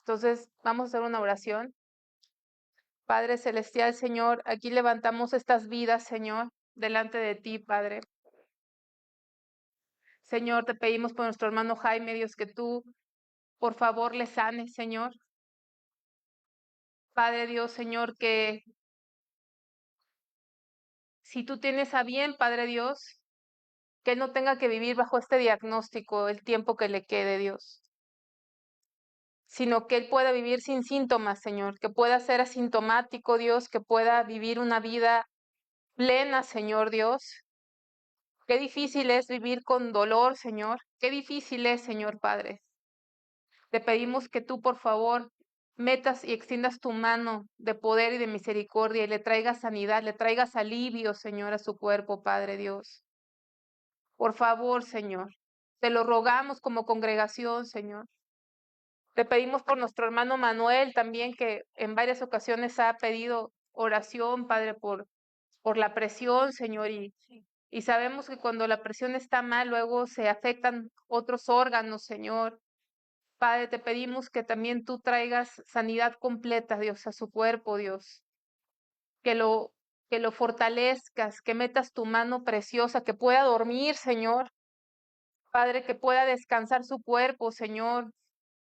Entonces, vamos a hacer una oración. Padre celestial, Señor, aquí levantamos estas vidas, Señor, delante de ti, Padre. Señor, te pedimos por nuestro hermano Jaime, Dios, que tú, por favor, le sanes, Señor. Padre Dios, Señor, que si tú tienes a bien, Padre Dios, que él no tenga que vivir bajo este diagnóstico el tiempo que le quede, Dios, sino que él pueda vivir sin síntomas, Señor, que pueda ser asintomático, Dios, que pueda vivir una vida plena, Señor Dios. Qué difícil es vivir con dolor, Señor. Qué difícil es, Señor Padre. Te pedimos que tú, por favor, metas y extiendas tu mano de poder y de misericordia y le traigas sanidad, le traigas alivio, Señor, a su cuerpo, Padre Dios. Por favor, Señor, te lo rogamos como congregación, Señor. Te pedimos por nuestro hermano Manuel también, que en varias ocasiones ha pedido oración, Padre, por la presión, Señor, y sabemos que cuando la presión está mal, luego se afectan otros órganos, Señor. Padre, te pedimos que también tú traigas sanidad completa, Dios, a su cuerpo, Dios. Que lo, que lo fortalezcas, que metas tu mano preciosa, que pueda dormir, Señor. Padre, que pueda descansar su cuerpo, Señor.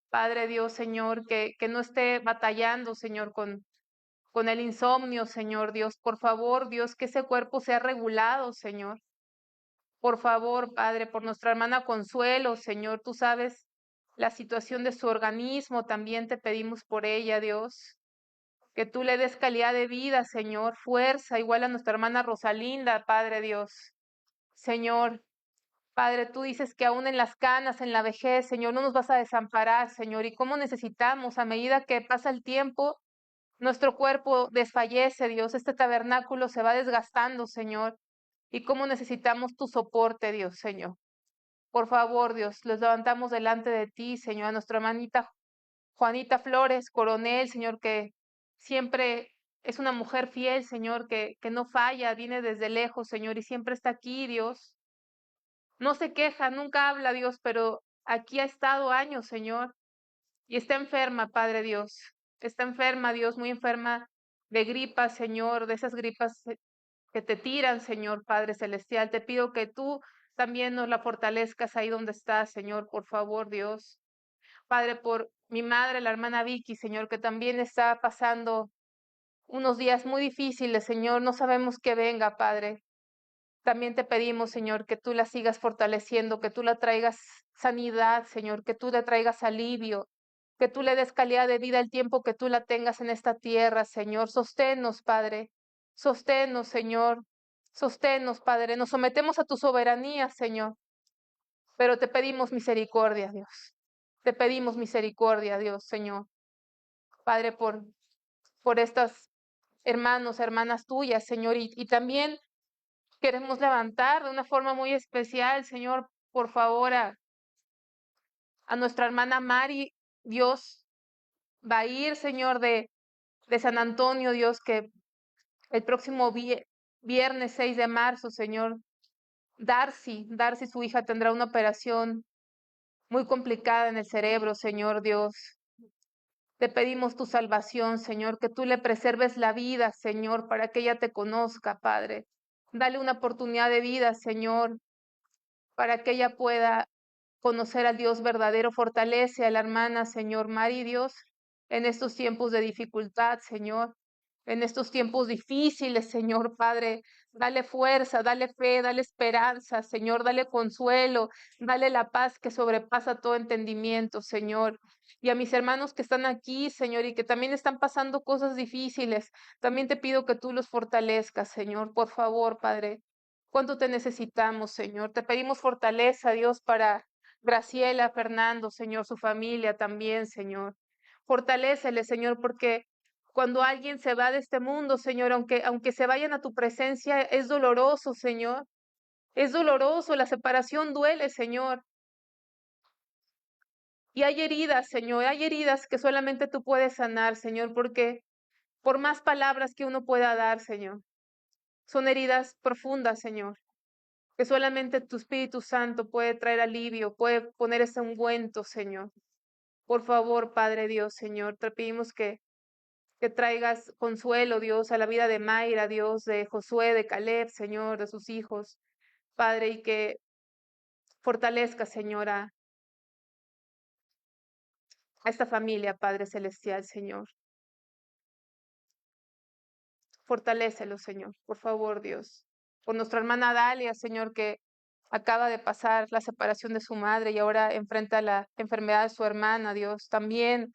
Padre Dios, Señor, que no esté batallando, Señor, con el insomnio, Señor Dios. Por favor, Dios, que ese cuerpo sea regulado, Señor. Por favor, Padre, por nuestra hermana Consuelo, Señor, tú sabes la situación de su organismo, también te pedimos por ella, Dios. Que tú le des calidad de vida, Señor, fuerza, igual a nuestra hermana Rosalinda, Padre Dios. Señor, Padre, tú dices que aún en las canas, en la vejez, Señor, no nos vas a desamparar, Señor. Y cómo necesitamos, a medida que pasa el tiempo, nuestro cuerpo desfallece, Dios. Este tabernáculo se va desgastando, Señor. Y cómo necesitamos tu soporte, Dios, Señor. Por favor, Dios, los levantamos delante de ti, Señor, a nuestra hermanita Juanita Flores, coronel, Señor, que siempre es una mujer fiel, Señor, que no falla, viene desde lejos, Señor, y siempre está aquí, Dios. No se queja, nunca habla, Dios, pero aquí ha estado años, Señor, y está enferma, Padre Dios. Está enferma, Dios, muy enferma de gripas, Señor, de esas gripas que te tiran, Señor Padre Celestial. Te pido que tú también nos la fortalezcas ahí donde estás, Señor, por favor, Dios. Padre, por mi madre, la hermana Vicky, Señor, que también está pasando unos días muy difíciles, Señor. No sabemos qué venga, Padre. También te pedimos, Señor, que tú la sigas fortaleciendo, que tú la traigas sanidad, Señor, que tú le traigas alivio, que tú le des calidad de vida el tiempo que tú la tengas en esta tierra, Señor. Sosténnos, Padre. Sosténnos, Señor. Sosténnos, Padre. Nos sometemos a tu soberanía, Señor. Pero te pedimos misericordia, Dios. Te pedimos misericordia, Dios, Señor. Padre, por estas hermanos, hermanas tuyas, Señor, y también queremos levantar de una forma muy especial, Señor, por favor, a nuestra hermana Mari, Dios, va a ir, Señor, de San Antonio, Dios, que el próximo viernes 6 de marzo, Señor, Darcy, su hija, tendrá una operación muy complicada en el cerebro, Señor Dios. Te pedimos tu salvación, Señor, que tú le preserves la vida, Señor, para que ella te conozca, Padre. Dale una oportunidad de vida, Señor, para que ella pueda conocer al Dios verdadero. Fortalece a la hermana, Señor, Mari, Dios, en estos tiempos de dificultad, Señor, en estos tiempos difíciles, Señor Padre. Dale fuerza, dale fe, dale esperanza, Señor, dale consuelo, dale la paz que sobrepasa todo entendimiento, Señor. Y a mis hermanos que están aquí, Señor, y que también están pasando cosas difíciles, también te pido que tú los fortalezcas, Señor, por favor, Padre. ¿Cuánto te necesitamos, Señor? Te pedimos fortaleza, Dios, para Graciela, Fernando, Señor, su familia también, Señor. Fortalécele, Señor, porque cuando alguien se va de este mundo, Señor, aunque se vayan a tu presencia, es doloroso, Señor. Es doloroso, la separación duele, Señor. Y hay heridas, Señor, hay heridas que solamente tú puedes sanar, Señor, porque por más palabras que uno pueda dar, Señor, son heridas profundas, Señor, que solamente tu Espíritu Santo puede traer alivio, puede poner ese ungüento, Señor. Por favor, Padre Dios, Señor, te pedimos que traigas consuelo, Dios, a la vida de Mayra, Dios, de Josué, de Caleb, Señor, de sus hijos, Padre, y que fortalezca, Señora, a esta familia, Padre Celestial, Señor. Fortalécelo, Señor, por favor, Dios. Por nuestra hermana Dalia, Señor, que acaba de pasar la separación de su madre y ahora enfrenta la enfermedad de su hermana, Dios. También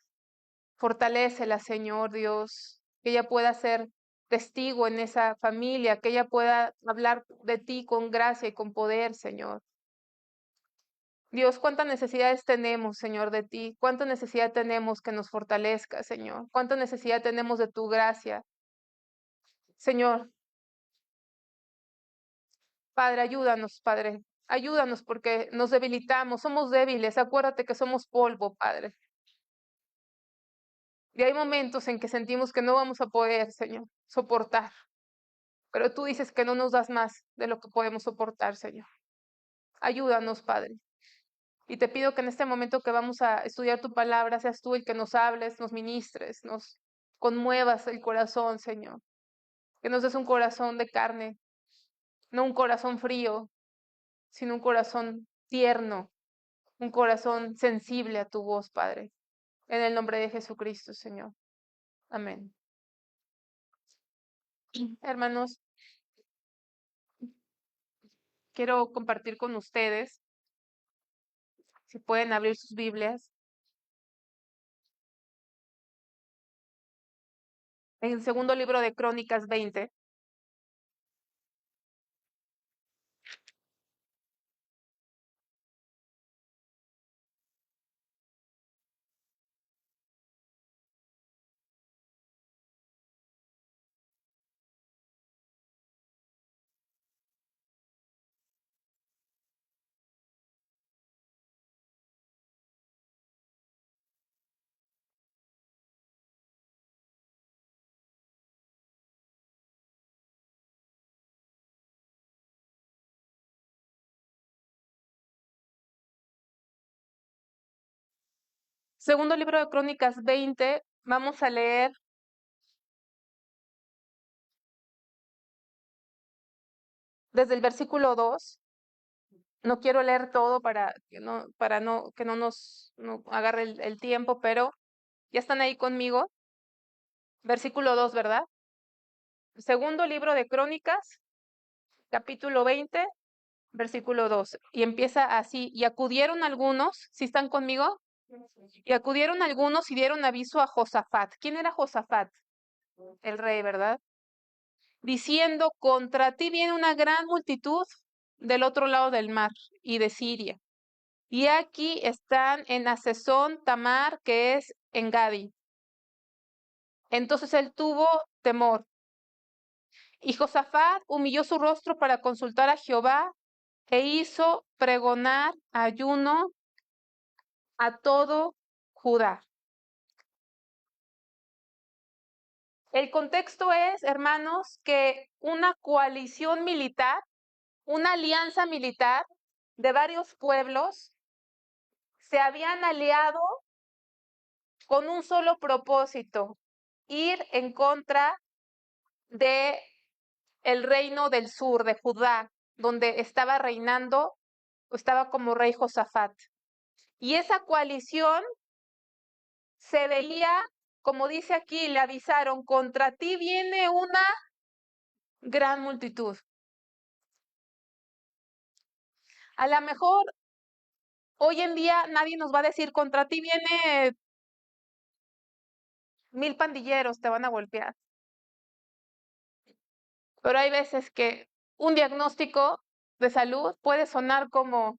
fortalécela, Señor, Dios, que ella pueda ser testigo en esa familia, que ella pueda hablar de ti con gracia y con poder, Señor. Dios, cuántas necesidades tenemos, Señor, de ti, cuánta necesidad tenemos que nos fortalezca, Señor, cuánta necesidad tenemos de tu gracia, Señor. Padre, ayúdanos, Padre, ayúdanos porque nos debilitamos, somos débiles, acuérdate que somos polvo, Padre. Y hay momentos en que sentimos que no vamos a poder, Señor, soportar, pero tú dices que no nos das más de lo que podemos soportar, Señor. Ayúdanos, Padre. Y te pido que en este momento que vamos a estudiar tu palabra, seas tú el que nos hables, nos ministres, nos conmuevas el corazón, Señor. Que nos des un corazón de carne, no un corazón frío, sino un corazón tierno, un corazón sensible a tu voz, Padre. En el nombre de Jesucristo, Señor. Amén. Hermanos, quiero compartir con ustedes, si pueden abrir sus Biblias, en el segundo libro de Crónicas 20. Segundo libro de Crónicas 20, vamos a leer desde el versículo 2. No quiero leer todo que no nos no agarre el tiempo, pero ya están ahí conmigo. Versículo 2, ¿verdad? Segundo libro de Crónicas, capítulo 20, versículo 2. Y empieza así, y acudieron algunos, ¿sí están conmigo? Y acudieron algunos y dieron aviso a Josafat. ¿Quién era Josafat? El rey, ¿verdad? Diciendo, contra ti viene una gran multitud del otro lado del mar y de Siria. Y aquí están en Hasezón Tamar, que es en Gadi. Entonces él tuvo temor. Y Josafat humilló su rostro para consultar a Jehová e hizo pregonar ayuno a todo Judá. El contexto es, hermanos, que una coalición militar, una alianza militar de varios pueblos se habían aliado con un solo propósito, ir en contra de el reino del sur, de Judá, donde estaba reinando, o estaba como rey Josafat. Y esa coalición se veía, como dice aquí, le avisaron, contra ti viene una gran multitud. A lo mejor hoy en día nadie nos va a decir, contra ti viene 1000 pandilleros, te van a golpear. Pero hay veces que un diagnóstico de salud puede sonar como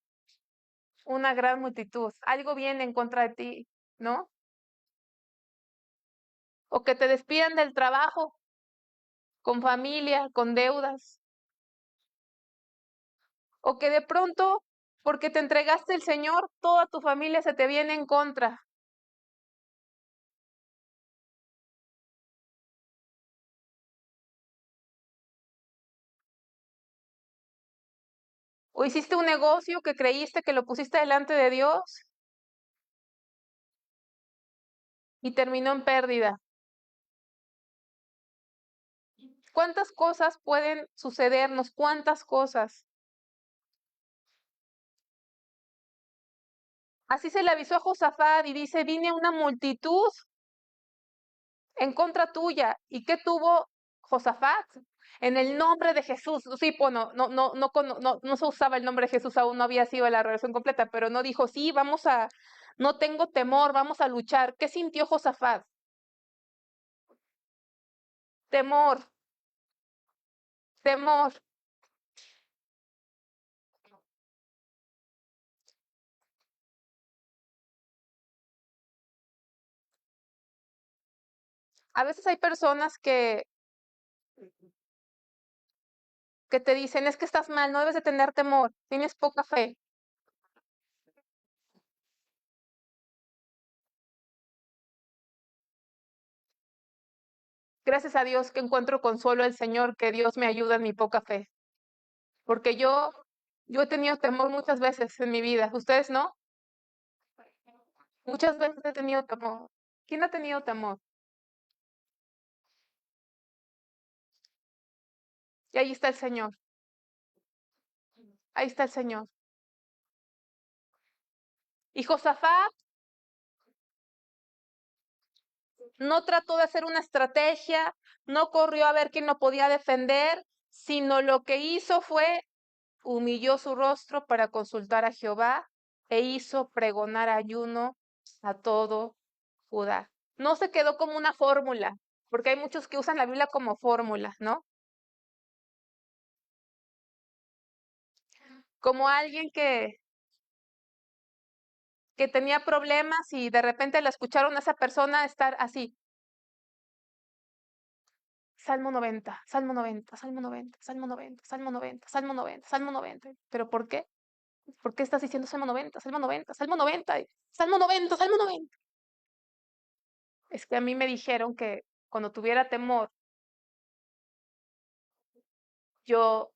una gran multitud. Algo viene en contra de ti, ¿no? O que te despidan del trabajo, con familia, con deudas. O que de pronto, porque te entregaste al Señor, toda tu familia se te viene en contra. O hiciste un negocio que creíste que lo pusiste delante de Dios y terminó en pérdida. ¿Cuántas cosas pueden sucedernos? ¿Cuántas cosas? Así se le avisó a Josafat y dice, vine una multitud en contra tuya. ¿Y qué tuvo Josafat? En el nombre de Jesús. Sí, bueno, no se usaba el nombre de Jesús, aún no había sido la relación completa, pero no dijo, sí, no tengo temor, vamos a luchar. ¿Qué sintió Josafat? Temor, temor. A veces hay personas que te dicen, es que estás mal, no debes de tener temor, tienes poca fe. Gracias a Dios que encuentro consuelo el Señor, que Dios me ayuda en mi poca fe. Porque yo he tenido temor muchas veces en mi vida. ¿Ustedes no? Muchas veces he tenido temor. ¿Quién ha tenido temor? Y ahí está el Señor. Ahí está el Señor. Y Josafat no trató de hacer una estrategia, no corrió a ver quién lo podía defender, sino lo que hizo fue humilló su rostro para consultar a Jehová e hizo pregonar ayuno a todo Judá. No se quedó como una fórmula, porque hay muchos que usan la Biblia como fórmula, ¿no? Como alguien que tenía problemas y de repente la escucharon a esa persona estar así. Salmo 90, Salmo 90, Salmo 90, Salmo 90, Salmo 90, Salmo 90, Salmo 90. ¿Pero por qué? ¿Por qué estás diciendo Salmo 90, Salmo 90, Salmo 90, Salmo 90, Salmo 90? Es que a mí me dijeron que cuando tuviera temor, yo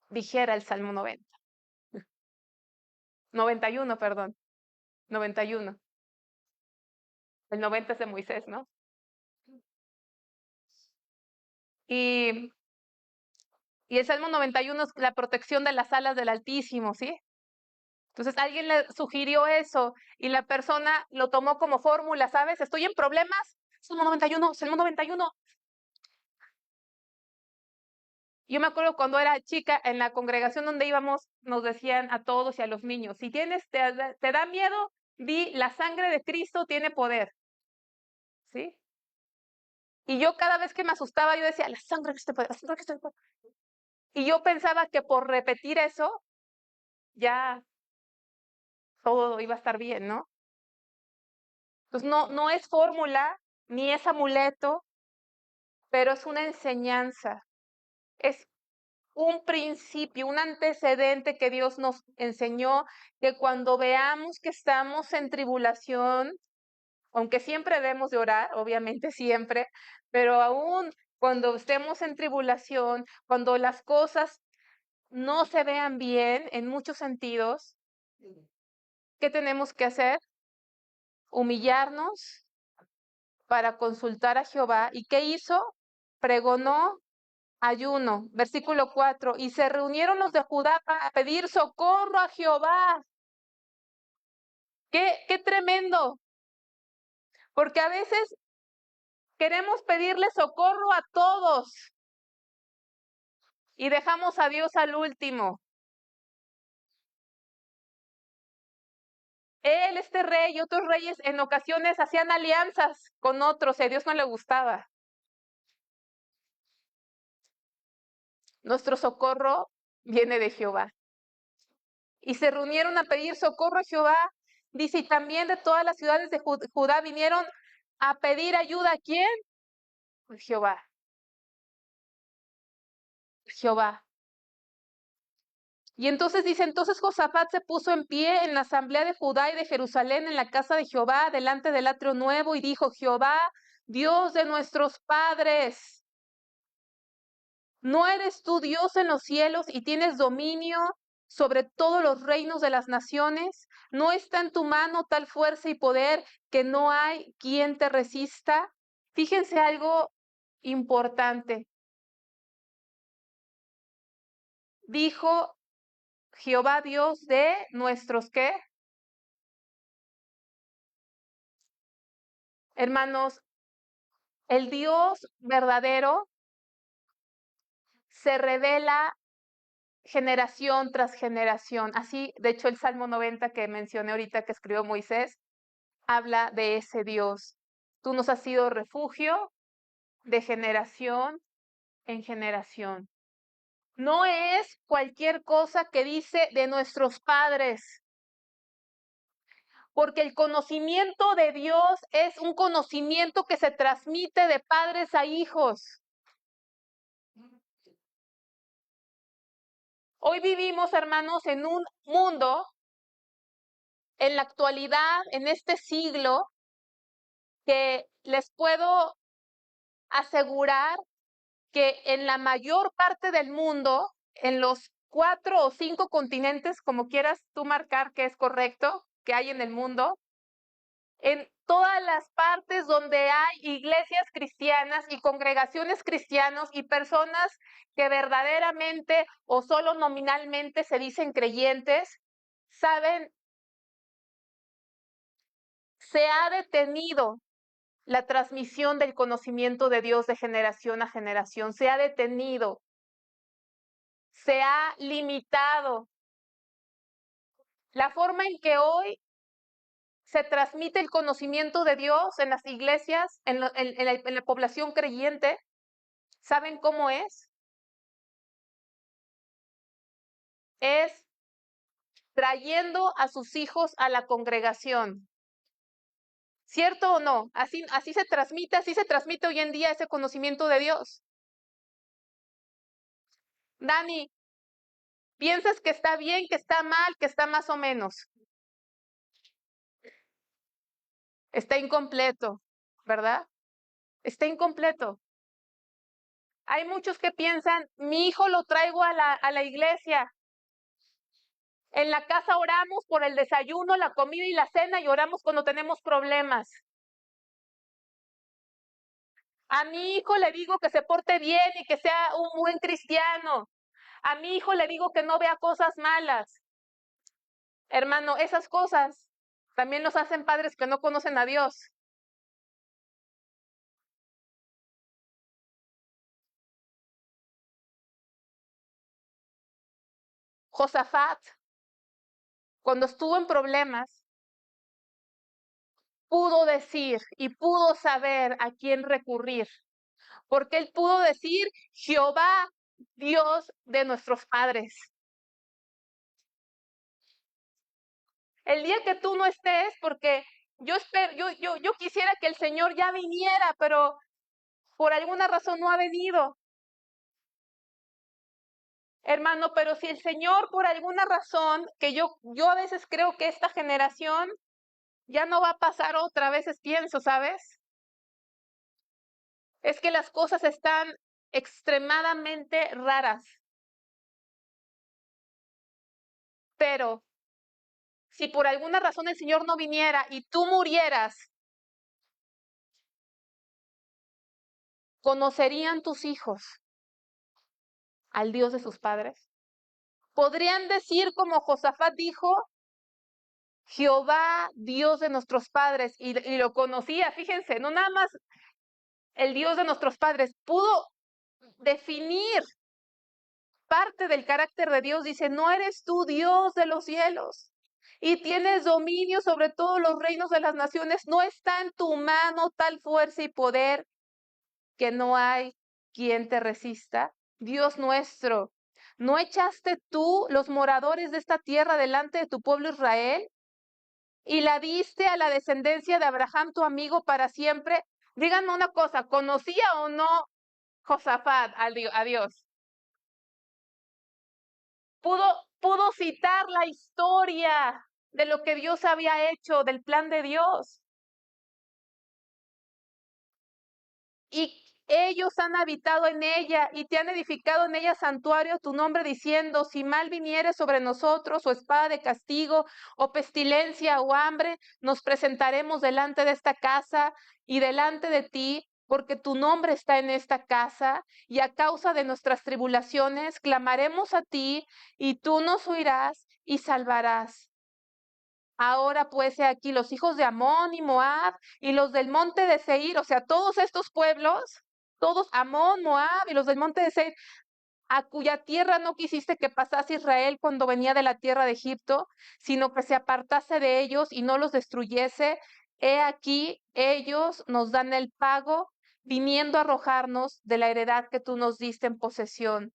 dijera el Salmo 90. 91, perdón, 91. El 90 es de Moisés, ¿no? Y, y el Salmo 91 es la protección de las alas del Altísimo, ¿sí? Entonces alguien le sugirió eso y la persona lo tomó como fórmula, ¿sabes? Estoy en problemas, Salmo 91, Salmo 91. Yo me acuerdo cuando era chica, en la congregación donde íbamos, nos decían a todos y a los niños, si te da miedo, di, la sangre de Cristo tiene poder, ¿sí? Y yo cada vez que me asustaba, yo decía, la sangre de Cristo tiene poder, la sangre de Cristo tiene poder. Y yo pensaba que por repetir eso, ya todo iba a estar bien, ¿no? Entonces no es fórmula, ni es amuleto, pero es una enseñanza, es un principio, un antecedente que Dios nos enseñó, que cuando veamos que estamos en tribulación, aunque siempre debemos de orar, obviamente siempre, pero aún cuando estemos en tribulación, cuando las cosas no se vean bien en muchos sentidos, ¿qué tenemos que hacer? Humillarnos para consultar a Jehová. ¿Y qué hizo? Pregonó ayuno. Versículo 4. Y se reunieron los de Judá para pedir socorro a Jehová. Qué tremendo. Porque a veces queremos pedirle socorro a todos y dejamos a Dios al último. Él, este rey y otros reyes en ocasiones hacían alianzas con otros y a Dios no le gustaba. Nuestro socorro viene de Jehová. Y se reunieron a pedir socorro a Jehová. Dice, y también de todas las ciudades de Judá vinieron a pedir ayuda. ¿A quién? Pues Jehová. Jehová. Y entonces dice, entonces Josafat se puso en pie en la asamblea de Judá y de Jerusalén en la casa de Jehová, delante del atrio nuevo, y dijo, Jehová, Dios de nuestros padres, ¿no eres tú Dios en los cielos y tienes dominio sobre todos los reinos de las naciones. ¿No está en tu mano tal fuerza y poder que no hay quien te resista? Fíjense algo importante. Dijo Jehová Dios de nuestros, ¿qué? Hermanos, el Dios verdadero se revela generación tras generación. Así, de hecho, el Salmo 90 que mencioné ahorita que escribió Moisés, habla de ese Dios. Tú nos has sido refugio de generación en generación. No es cualquier cosa que dice de nuestros padres, porque el conocimiento de Dios es un conocimiento que se transmite de padres a hijos. Hoy vivimos, hermanos, en un mundo, en la actualidad, en este siglo, que les puedo asegurar que en la mayor parte del mundo, en los 4 o 5 continentes, como quieras tú marcar que es correcto, que hay en el mundo, en todas las partes donde hay iglesias cristianas y congregaciones cristianas y personas que verdaderamente o solo nominalmente se dicen creyentes, saben, se ha detenido la transmisión del conocimiento de Dios de generación a generación, se ha detenido, se ha limitado. La forma en que hoy se transmite el conocimiento de Dios en las iglesias, en la población creyente, ¿saben cómo es? Es trayendo a sus hijos a la congregación. ¿Cierto o no? Así se transmite hoy en día ese conocimiento de Dios. Dani, ¿piensas que está bien, que está mal, que está más o menos? Está incompleto, ¿verdad? Está incompleto. Hay muchos que piensan, mi hijo lo traigo a la iglesia. En la casa oramos por el desayuno, la comida y la cena y oramos cuando tenemos problemas. A mi hijo le digo que se porte bien y que sea un buen cristiano. A mi hijo le digo que no vea cosas malas. Hermano, esas cosas también nos hacen padres que no conocen a Dios. Josafat, cuando estuvo en problemas, pudo decir y pudo saber a quién recurrir, porque él pudo decir, Jehová, Dios de nuestros padres. El día que tú no estés, porque yo quisiera que el Señor ya viniera, pero por alguna razón no ha venido. Hermano, pero si el Señor por alguna razón, que yo a veces creo que esta generación ya no va a pasar otra, a veces pienso, ¿sabes? Es que las cosas están extremadamente raras. Pero si por alguna razón el Señor no viniera y tú murieras, ¿conocerían tus hijos al Dios de sus padres? ¿Podrían decir como Josafat dijo, Jehová, Dios de nuestros padres, y lo conocía, fíjense, no nada más el Dios de nuestros padres, pudo definir parte del carácter de Dios, dice, no eres tú Dios de los cielos y tienes dominio sobre todos los reinos de las naciones, no está en tu mano tal fuerza y poder que no hay quien te resista. Dios nuestro, ¿no echaste tú los moradores de esta tierra delante de tu pueblo Israel? Y la diste a la descendencia de Abraham, tu amigo, para siempre. Díganme una cosa, ¿conocía o no Josafat a Dios? Pudo citar la historia de lo que Dios había hecho, del plan de Dios. Y ellos han habitado en ella y te han edificado en ella santuario a tu nombre, diciendo, si mal viniere sobre nosotros, o espada de castigo, o pestilencia, o hambre, nos presentaremos delante de esta casa y delante de ti, porque tu nombre está en esta casa, y a causa de nuestras tribulaciones clamaremos a ti, y tú nos oirás y salvarás. Ahora pues he aquí los hijos de Amón y Moab y los del monte de Seir, o sea, todos estos pueblos, todos Amón, Moab y los del monte de Seir, a cuya tierra no quisiste que pasase Israel cuando venía de la tierra de Egipto, sino que se apartase de ellos y no los destruyese. He aquí, ellos nos dan el pago, viniendo a arrojarnos de la heredad que tú nos diste en posesión.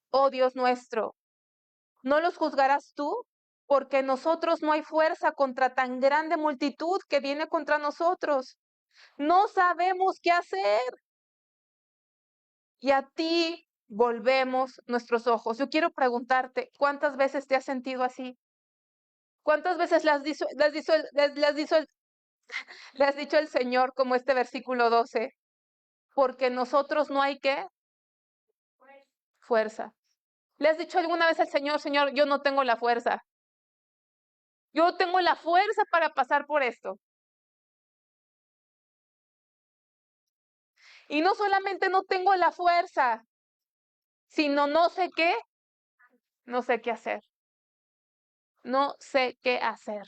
Oh Dios nuestro, ¿no los juzgarás tú? Porque nosotros no hay fuerza contra tan grande multitud que viene contra nosotros. No sabemos qué hacer. Y a ti volvemos nuestros ojos. Yo quiero preguntarte, ¿cuántas veces te has sentido así? ¿Cuántas veces le has dicho el Señor, como este versículo 12? Porque nosotros no hay qué fuerza. ¿Le has dicho alguna vez al Señor, Señor, yo no tengo la fuerza? Yo tengo la fuerza para pasar por esto. Y no solamente no tengo la fuerza, sino no sé qué, no sé qué hacer. No sé qué hacer.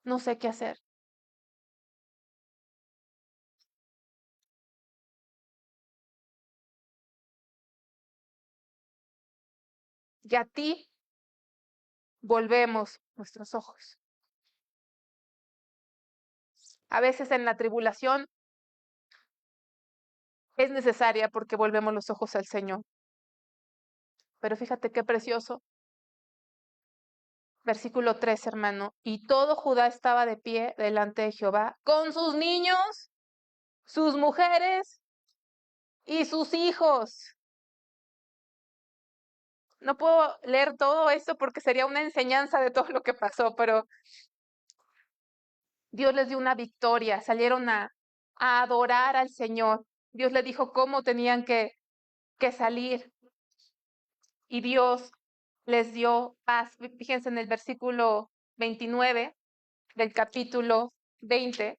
No sé qué hacer. Y a ti volvemos nuestros ojos. A veces en la tribulación es necesaria porque volvemos los ojos al Señor. Pero fíjate qué precioso. Versículo 3, hermano. Y todo Judá estaba de pie delante de Jehová, con sus niños, sus mujeres y sus hijos. No puedo leer todo esto porque sería una enseñanza de todo lo que pasó, pero Dios les dio una victoria, salieron a adorar al Señor. Dios les dijo cómo tenían que salir y Dios les dio paz. Fíjense en el versículo 29 del capítulo 20.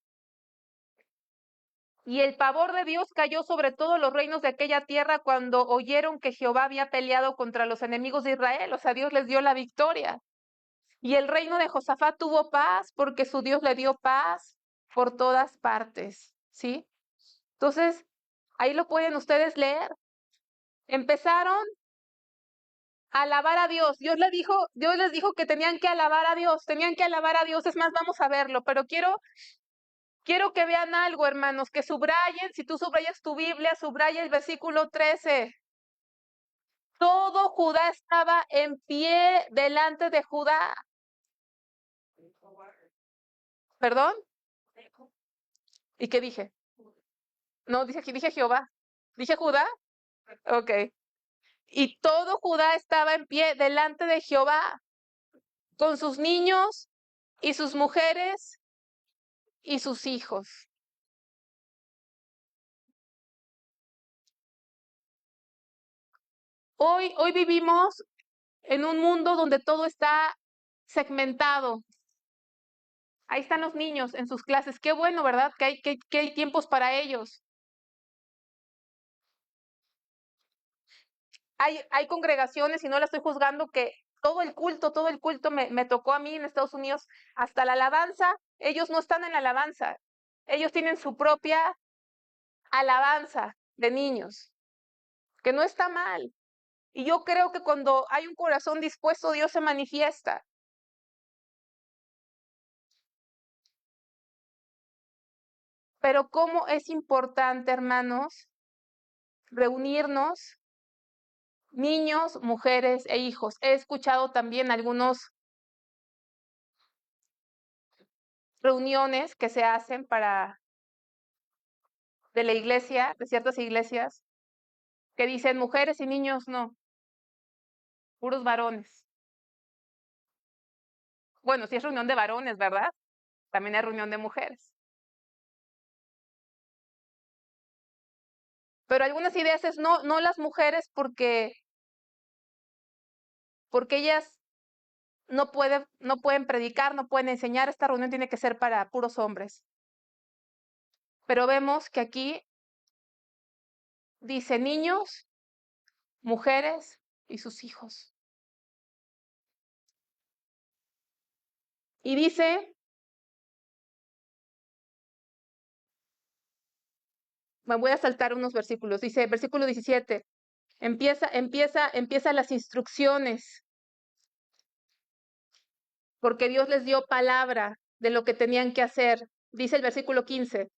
Y el pavor de Dios cayó sobre todos los reinos de aquella tierra cuando oyeron que Jehová había peleado contra los enemigos de Israel. O sea, Dios les dio la victoria. Y el reino de Josafat tuvo paz porque su Dios le dio paz por todas partes. ¿Sí? Entonces, ahí lo pueden ustedes leer. Empezaron a alabar a Dios. Dios les dijo que tenían que alabar a Dios, tenían que alabar a Dios. Es más, vamos a verlo, pero quiero que vean algo, hermanos, que subrayen, si tú subrayas tu Biblia, subraya el versículo 13. Todo Judá estaba en pie delante de Judá. ¿Perdón? ¿Y qué dije? No, dije Jehová. ¿Dije Judá? Ok. Y todo Judá estaba en pie delante de Jehová, con sus niños y sus mujeres y sus hijos. Hoy vivimos en un mundo donde todo está segmentado. Ahí están los niños en sus clases. Qué bueno, ¿verdad? Que hay tiempos para ellos. Hay congregaciones, y no la estoy juzgando, que todo el culto me tocó a mí en Estados Unidos, hasta la alabanza. Ellos no están en la alabanza. Ellos tienen su propia alabanza de niños, que no está mal. Y yo creo que cuando hay un corazón dispuesto, Dios se manifiesta. Pero cómo es importante, hermanos, reunirnos, niños, mujeres e hijos. He escuchado también algunas reuniones que se hacen de la iglesia, de ciertas iglesias, que dicen mujeres y niños no, puros varones. Bueno, si es reunión de varones, ¿verdad? También hay reunión de mujeres. Pero algunas ideas es no las mujeres porque ellas no pueden predicar, no pueden enseñar, esta reunión tiene que ser para puros hombres. Pero vemos que aquí dice niños, mujeres y sus hijos. Y dice, me voy a saltar unos versículos, dice, versículo 17, empieza las instrucciones, porque Dios les dio palabra de lo que tenían que hacer. Dice el versículo 15,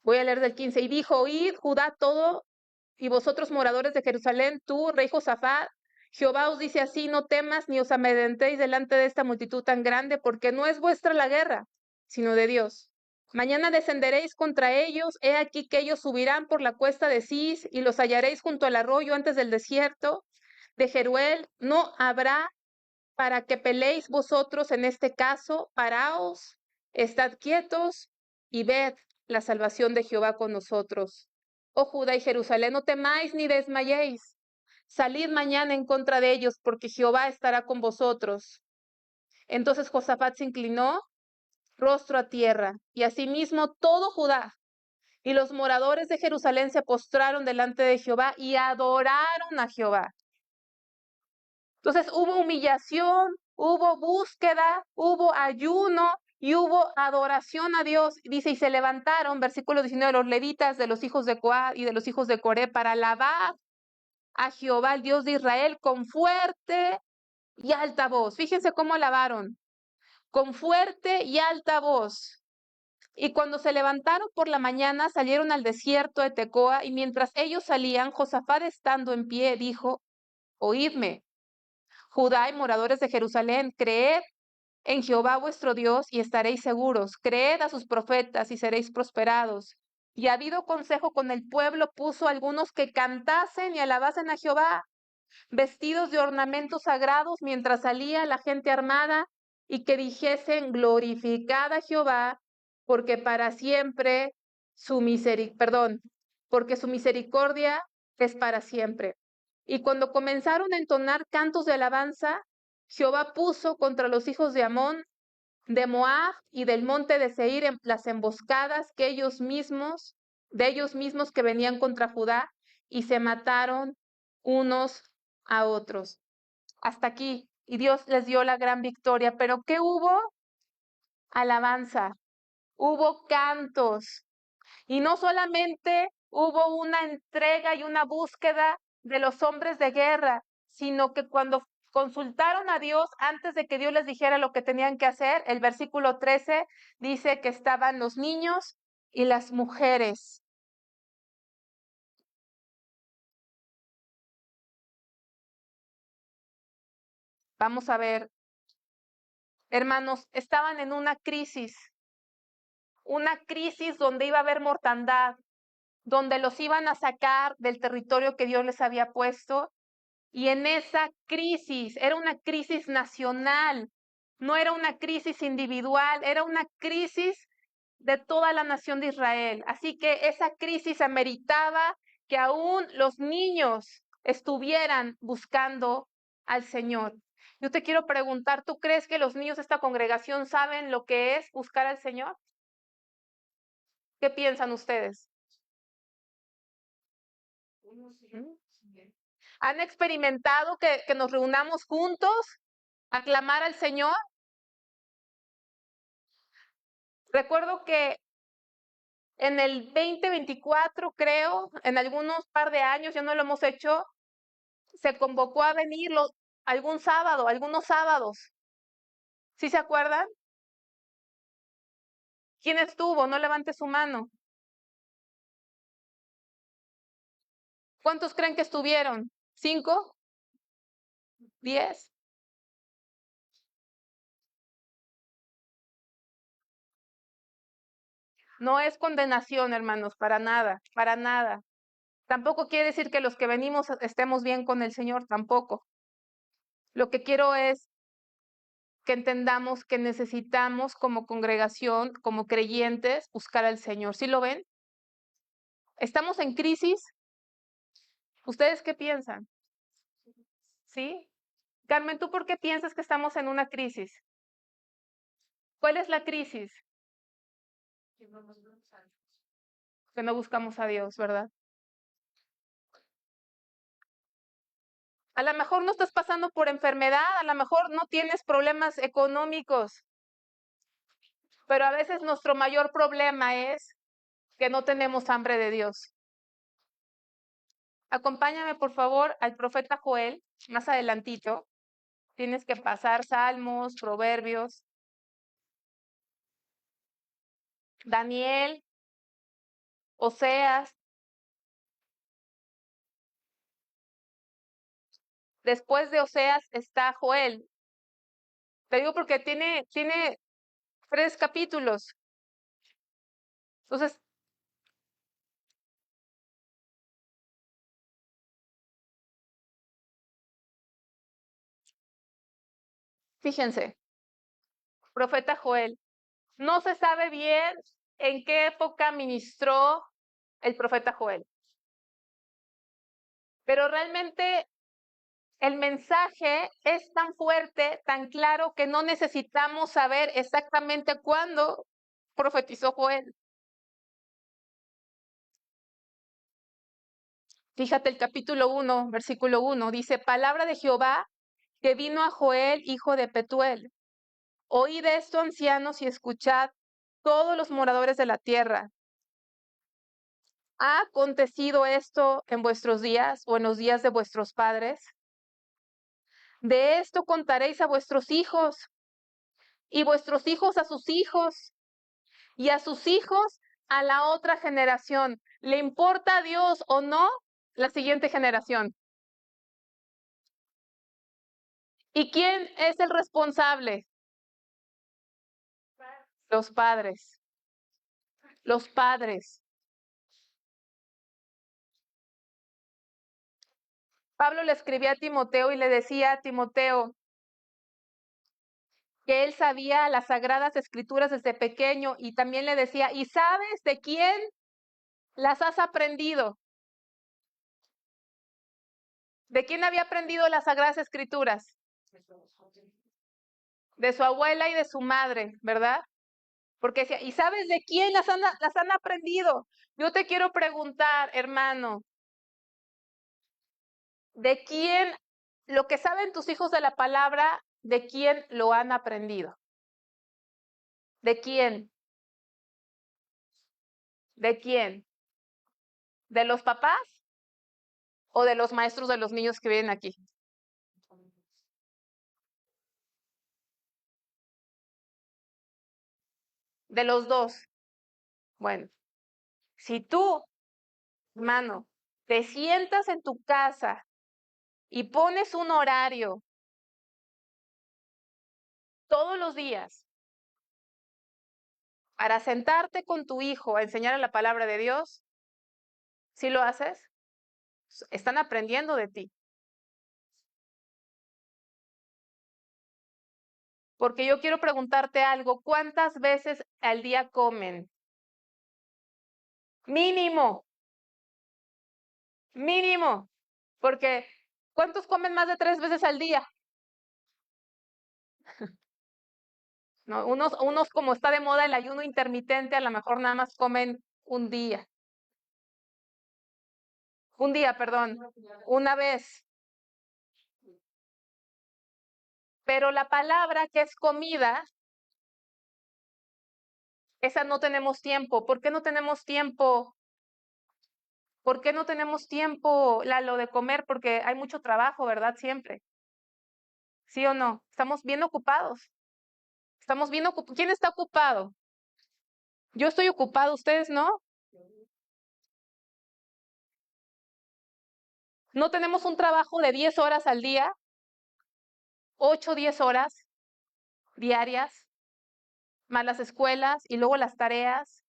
voy a leer del 15, y dijo, oíd Judá todo, y vosotros moradores de Jerusalén, tú, rey Josafat, Jehová os dice así, no temas ni os amedrentéis delante de esta multitud tan grande, porque no es vuestra la guerra, sino de Dios. Mañana descenderéis contra ellos, he aquí que ellos subirán por la cuesta de Cis, y los hallaréis junto al arroyo antes del desierto de Jeruel. No habrá para que peleéis vosotros en este caso, paraos, estad quietos y ved la salvación de Jehová con nosotros. Oh Judá y Jerusalén, no temáis ni desmayéis. Salid mañana en contra de ellos, porque Jehová estará con vosotros. Entonces Josafat se inclinó rostro a tierra, y asimismo todo Judá y los moradores de Jerusalén se postraron delante de Jehová y adoraron a Jehová. Entonces hubo humillación, hubo búsqueda, hubo ayuno y hubo adoración a Dios. Dice, y se levantaron, versículo 19, los levitas de los hijos de Coat y de los hijos de Coré para alabar a Jehová, el Dios de Israel, con fuerte y alta voz. Fíjense cómo alabaron, con fuerte y alta voz. Y cuando se levantaron por la mañana, salieron al desierto de Tecoa, y mientras ellos salían, Josafat estando en pie, dijo, oídme, Judá y moradores de Jerusalén, creed en Jehová vuestro Dios y estaréis seguros. Creed a sus profetas y seréis prosperados. Y ha habido consejo con el pueblo, puso algunos que cantasen y alabasen a Jehová, vestidos de ornamentos sagrados, mientras salía la gente armada, y que dijesen, glorificad a Jehová, porque para siempre porque su misericordia es para siempre. Y cuando comenzaron a entonar cantos de alabanza, Jehová puso contra los hijos de Amón, de Moab y del monte de Seir en las emboscadas de ellos mismos que venían contra Judá, y se mataron unos a otros. Hasta aquí. Y Dios les dio la gran victoria. Pero ¿qué hubo? Alabanza. Hubo cantos. Y no solamente hubo una entrega y una búsqueda de los hombres de guerra, sino que cuando consultaron a Dios antes de que Dios les dijera lo que tenían que hacer, el versículo 13 dice que estaban los niños y las mujeres. Vamos a ver, hermanos, estaban en una crisis donde iba a haber mortandad, donde los iban a sacar del territorio que Dios les había puesto. Y en esa crisis, era una crisis nacional, no era una crisis individual, era una crisis de toda la nación de Israel. Así que esa crisis ameritaba que aún los niños estuvieran buscando al Señor. Yo te quiero preguntar, ¿tú crees que los niños de esta congregación saben lo que es buscar al Señor? ¿Qué piensan ustedes? ¿Mm? ¿Han experimentado que nos reunamos juntos a clamar al Señor? Recuerdo que en el 2024, creo, en algunos par de años, ya no lo hemos hecho, se convocó a venir algún sábado, algunos sábados. ¿Sí se acuerdan? ¿Quién estuvo? No levante su mano. ¿Cuántos creen que estuvieron? ¿5? ¿10? No es condenación, hermanos, para nada, para nada. Tampoco quiere decir que los que venimos estemos bien con el Señor, tampoco. Lo que quiero es que entendamos que necesitamos como congregación, como creyentes, buscar al Señor. ¿Sí lo ven? Estamos en crisis, ¿Ustedes qué piensan? ¿Sí? Carmen, ¿tú por qué piensas que estamos en una crisis? ¿Cuál es la crisis? Que no buscamos a Dios, ¿verdad? A lo mejor no estás pasando por enfermedad, a lo mejor no tienes problemas económicos, pero a veces nuestro mayor problema es que no tenemos hambre de Dios. Acompáñame, por favor, al profeta Joel, más adelantito. Tienes que pasar Salmos, Proverbios, Daniel, Oseas. Después de Oseas está Joel. Te digo porque tiene 3 capítulos. Entonces, fíjense, profeta Joel. No se sabe bien en qué época ministró el profeta Joel, pero realmente el mensaje es tan fuerte, tan claro, que no necesitamos saber exactamente cuándo profetizó Joel. Fíjate el capítulo 1, versículo 1, dice, palabra de Jehová que vino a Joel, hijo de Petuel. Oíd esto, ancianos, y escuchad todos los moradores de la tierra. ¿Ha acontecido esto en vuestros días o en los días de vuestros padres? De esto contaréis a vuestros hijos, y vuestros hijos a sus hijos, y a sus hijos a la otra generación. ¿Le importa a Dios o no la siguiente generación? ¿Y quién es el responsable? Los padres. Los padres. Pablo le escribía a Timoteo y le decía a Timoteo que él sabía las sagradas escrituras desde pequeño, y también le decía, ¿y sabes de quién las has aprendido? ¿De quién había aprendido las sagradas escrituras? De su abuela y de su madre, ¿verdad? Porque decía, ¿y sabes de quién las han aprendido? Yo te quiero preguntar, hermano, ¿de quién lo que saben tus hijos de la palabra, de quién lo han aprendido? ¿De quién? ¿De quién? ¿De los papás o de los maestros de los niños que vienen aquí? De los dos. Bueno, si tú, hermano, te sientas en tu casa y pones un horario todos los días para sentarte con tu hijo a enseñar la palabra de Dios, si lo haces, están aprendiendo de ti. Porque yo quiero preguntarte algo, ¿cuántas veces al día comen? Mínimo, mínimo. Porque, ¿cuántos comen más de 3 veces al día? ¿No? Unos como está de moda el ayuno intermitente, a lo mejor nada más comen un día, perdón, una vez. Pero la palabra que es comida, esa no tenemos tiempo. ¿Por qué no tenemos tiempo? ¿Por qué no tenemos tiempo, Lalo, de comer? Porque hay mucho trabajo, ¿verdad? Siempre. ¿Sí o no? Estamos bien ocupados. Estamos bien ocupados. ¿Quién está ocupado? Yo estoy ocupado, ¿ustedes no? No tenemos un trabajo de 10 horas al día, 8, 10 horas diarias, más las escuelas y luego las tareas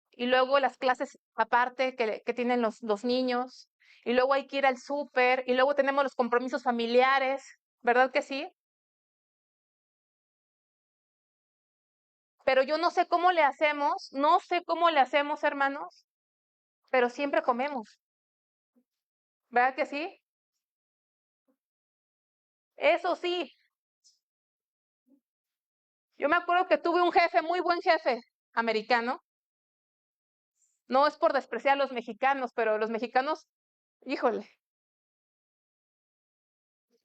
y luego las clases aparte que tienen los niños, y luego hay que ir al súper, y luego tenemos los compromisos familiares, ¿verdad que sí? Pero yo no sé cómo le hacemos, no sé cómo le hacemos, hermanos, pero siempre comemos. ¿Verdad que sí? Eso sí, yo me acuerdo que tuve un jefe, muy buen jefe americano. No es por despreciar a los mexicanos, pero los mexicanos, híjole.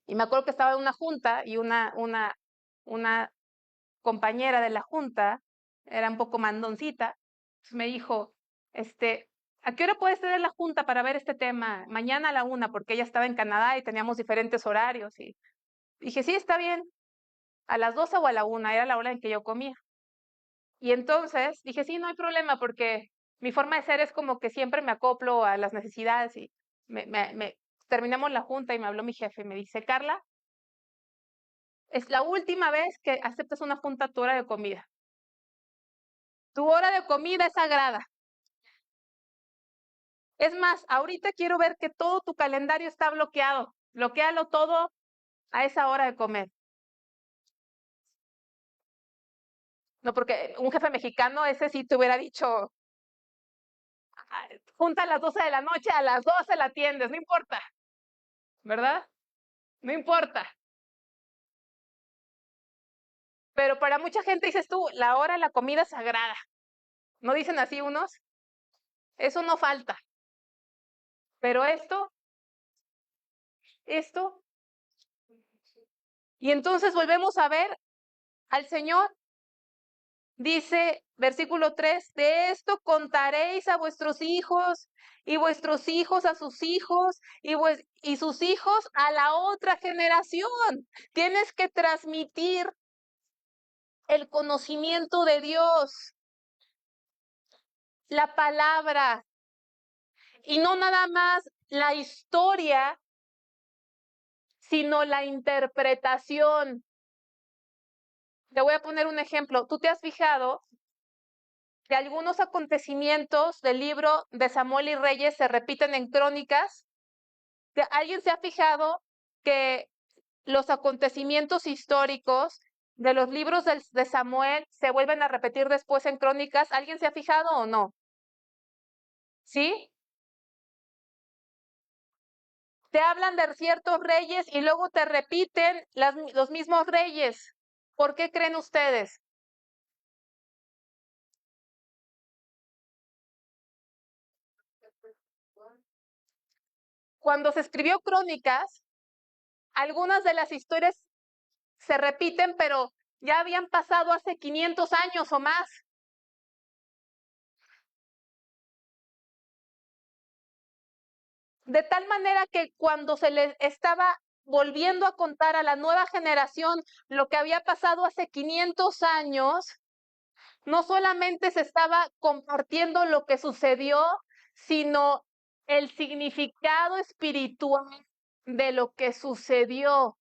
Y me acuerdo que estaba en una junta y una compañera de la junta, era un poco mandoncita, me dijo, ¿a qué hora puedes tener la junta para ver este tema? Mañana a la 1, porque ella estaba en Canadá y teníamos diferentes horarios. Y dije, sí, está bien, a las 12 o a la 1, era la hora en que yo comía. Y entonces dije, sí, no hay problema, porque mi forma de ser es como que siempre me acoplo a las necesidades. Y terminamos la junta y me habló mi jefe y me dice, Carla, es la última vez que aceptas una junta a tu hora de comida. Tu hora de comida es sagrada. Es más, ahorita quiero ver que todo tu calendario está bloqueado. Bloquéalo todo a esa hora de comer. No, porque un jefe mexicano, ese sí te hubiera dicho, junta a las 12 de la noche, a las 12 la atiendes, no importa, ¿verdad? No importa. Pero para mucha gente dices tú, la hora de la comida es sagrada. ¿No dicen así unos? Eso no falta. Pero esto, y entonces volvemos a ver al Señor. Dice, versículo 3, de esto contaréis a vuestros hijos y vuestros hijos a sus hijos y sus hijos a la otra generación. Tienes que transmitir el conocimiento de Dios, la palabra, y no nada más la historia, sino la interpretación. Te voy a poner un ejemplo. ¿Tú te has fijado que algunos acontecimientos del libro de Samuel y Reyes se repiten en crónicas? ¿Alguien se ha fijado que los acontecimientos históricos de los libros de Samuel se vuelven a repetir después en crónicas? ¿Alguien se ha fijado o no? ¿Sí? Te hablan de ciertos reyes y luego te repiten los mismos reyes. ¿Por qué creen ustedes? Cuando se escribió Crónicas, algunas de las historias se repiten, pero ya habían pasado hace 500 años o más. De tal manera que cuando se les estaba volviendo a contar a la nueva generación lo que había pasado hace 500 años, no solamente se estaba compartiendo lo que sucedió, sino el significado espiritual de lo que sucedió,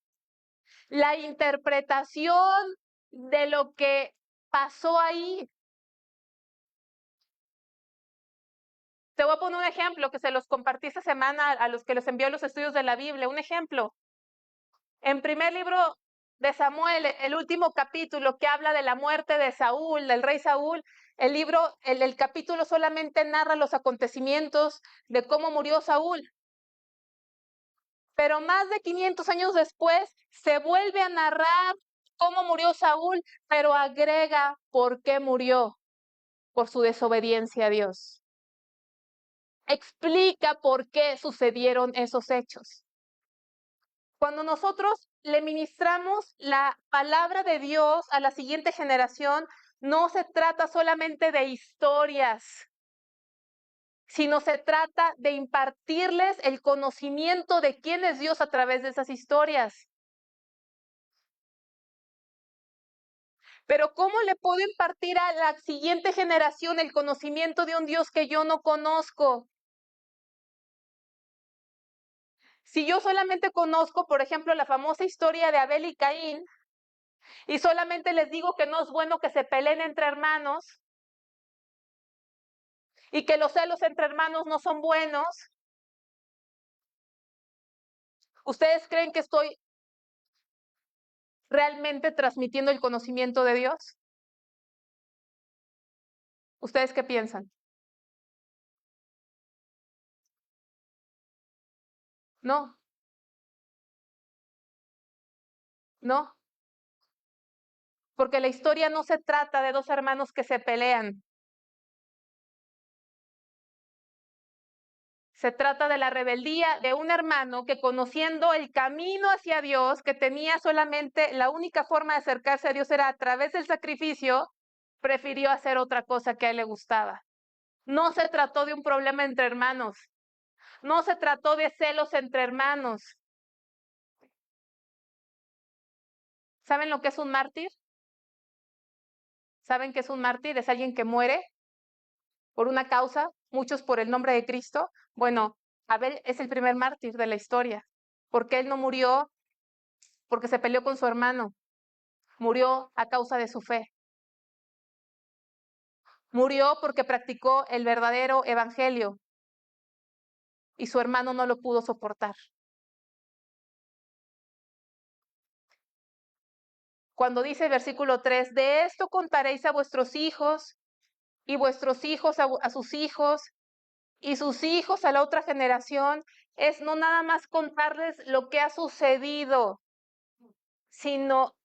la interpretación de lo que pasó ahí. Te voy a poner un ejemplo que se los compartí esta semana a los que les envió los estudios de la Biblia. Un ejemplo. En primer libro de Samuel, el último capítulo que habla de la muerte de Saúl, del rey Saúl, el capítulo solamente narra los acontecimientos de cómo murió Saúl. Pero más de 500 años después se vuelve a narrar cómo murió Saúl, pero agrega por qué murió, por su desobediencia a Dios. Explica por qué sucedieron esos hechos. Cuando nosotros le ministramos la palabra de Dios a la siguiente generación, no se trata solamente de historias, sino se trata de impartirles el conocimiento de quién es Dios a través de esas historias. Pero ¿cómo le puedo impartir a la siguiente generación el conocimiento de un Dios que yo no conozco? Si yo solamente conozco, por ejemplo, la famosa historia de Abel y Caín, y solamente les digo que no es bueno que se peleen entre hermanos, y que los celos entre hermanos no son buenos, ¿ustedes creen que estoy realmente transmitiendo el conocimiento de Dios? ¿Ustedes qué piensan? No, no, porque la historia no se trata de dos hermanos que se pelean. Se trata de la rebeldía de un hermano que, conociendo el camino hacia Dios, que tenía solamente la única forma de acercarse a Dios era a través del sacrificio, prefirió hacer otra cosa que a él le gustaba. No se trató de un problema entre hermanos. No se trató de celos entre hermanos. ¿Saben lo que es un mártir? ¿Saben qué es un mártir? Es alguien que muere por una causa, muchos por el nombre de Cristo. Bueno, Abel es el primer mártir de la historia, porque él no murió porque se peleó con su hermano, murió a causa de su fe. Murió porque practicó el verdadero evangelio y su hermano no lo pudo soportar. Cuando dice el versículo 3, de esto contaréis a vuestros hijos y vuestros hijos a sus hijos y sus hijos a la otra generación, es no nada más contarles lo que ha sucedido, sino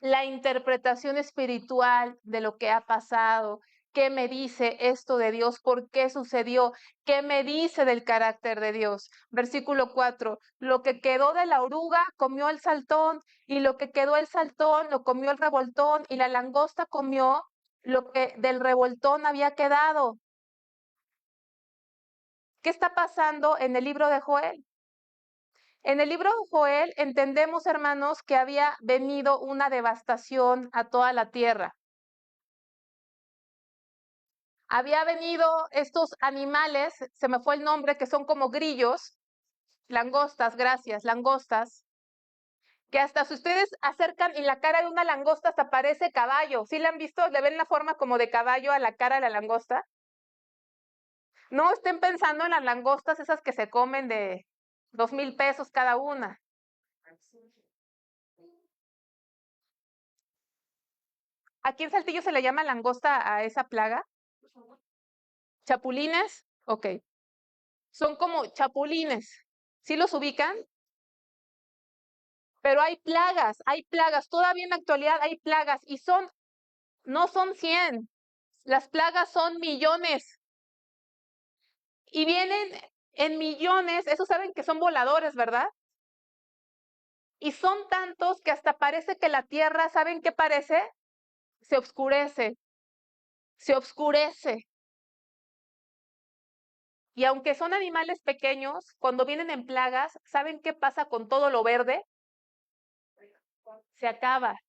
la interpretación espiritual de lo que ha pasado. ¿Qué me dice esto de Dios? ¿Por qué sucedió? ¿Qué me dice del carácter de Dios? Versículo 4, lo que quedó de la oruga comió el saltón, y lo que quedó el saltón lo comió el revoltón, y la langosta comió lo que del revoltón había quedado. ¿Qué está pasando en el libro de Joel? En el libro de Joel entendemos, hermanos, que había venido una devastación a toda la tierra. Había venido estos animales, se me fue el nombre, que son como grillos, langostas, gracias, langostas, que hasta si ustedes acercan y la cara de una langosta hasta parece caballo. ¿Sí la han visto? ¿Le ven la forma como de caballo a la cara de la langosta? No estén pensando en las langostas esas que se comen de 2,000 pesos cada una. Aquí en Saltillo se le llama langosta a esa plaga. ¿Chapulines? Ok. Son como chapulines. ¿Sí los ubican? Pero hay plagas. Todavía en la actualidad hay plagas y no son 100. Las plagas son millones. Y vienen en millones. Esos saben que son voladores, ¿verdad? Y son tantos que hasta parece que la tierra, ¿saben qué parece? Se oscurece. Se oscurece. Y aunque son animales pequeños, cuando vienen en plagas, ¿saben qué pasa con todo lo verde? Se acaba.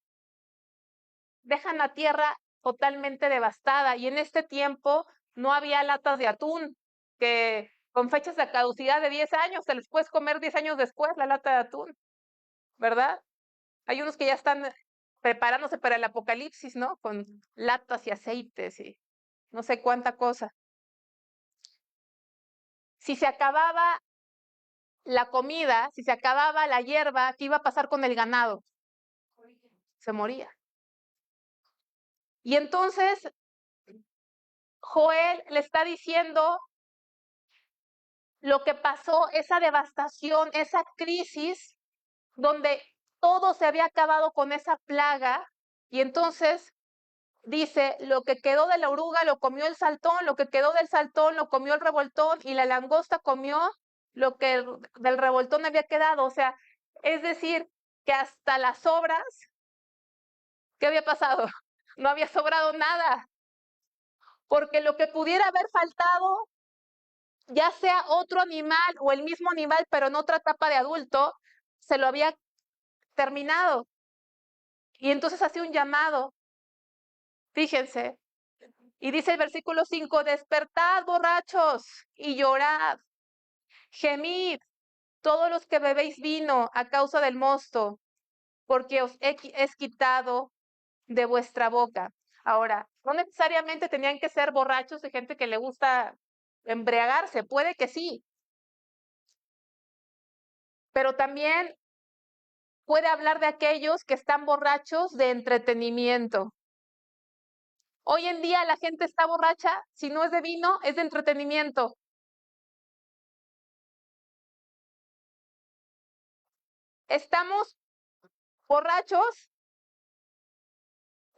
Dejan la tierra totalmente devastada. Y en este tiempo no había latas de atún, que con fechas de caducidad de 10 años, te les puedes comer 10 años después la lata de atún, ¿verdad? Hay unos que ya están preparándose para el apocalipsis, ¿no? Con latas y aceites y no sé cuánta cosa. Si se acababa la comida, si se acababa la hierba, ¿qué iba a pasar con el ganado? Se moría. Y entonces Joel le está diciendo lo que pasó, esa devastación, esa crisis, donde todo se había acabado con esa plaga, y entonces dice, lo que quedó de la oruga lo comió el saltón, lo que quedó del saltón lo comió el revoltón, y la langosta comió lo que del revoltón había quedado. O sea, es decir, que hasta las sobras, ¿qué había pasado? No había sobrado nada, porque lo que pudiera haber faltado, ya sea otro animal o el mismo animal, pero en otra etapa de adulto, se lo había terminado. Y entonces hace un llamado, fíjense, y dice el versículo 5, despertad borrachos y llorad, gemid todos los que bebéis vino a causa del mosto, porque os es quitado de vuestra boca. Ahora, no necesariamente tenían que ser borrachos de gente que le gusta embriagarse, puede que sí, pero también puede hablar de aquellos que están borrachos de entretenimiento. Hoy en día la gente está borracha, si no es de vino, es de entretenimiento. Estamos borrachos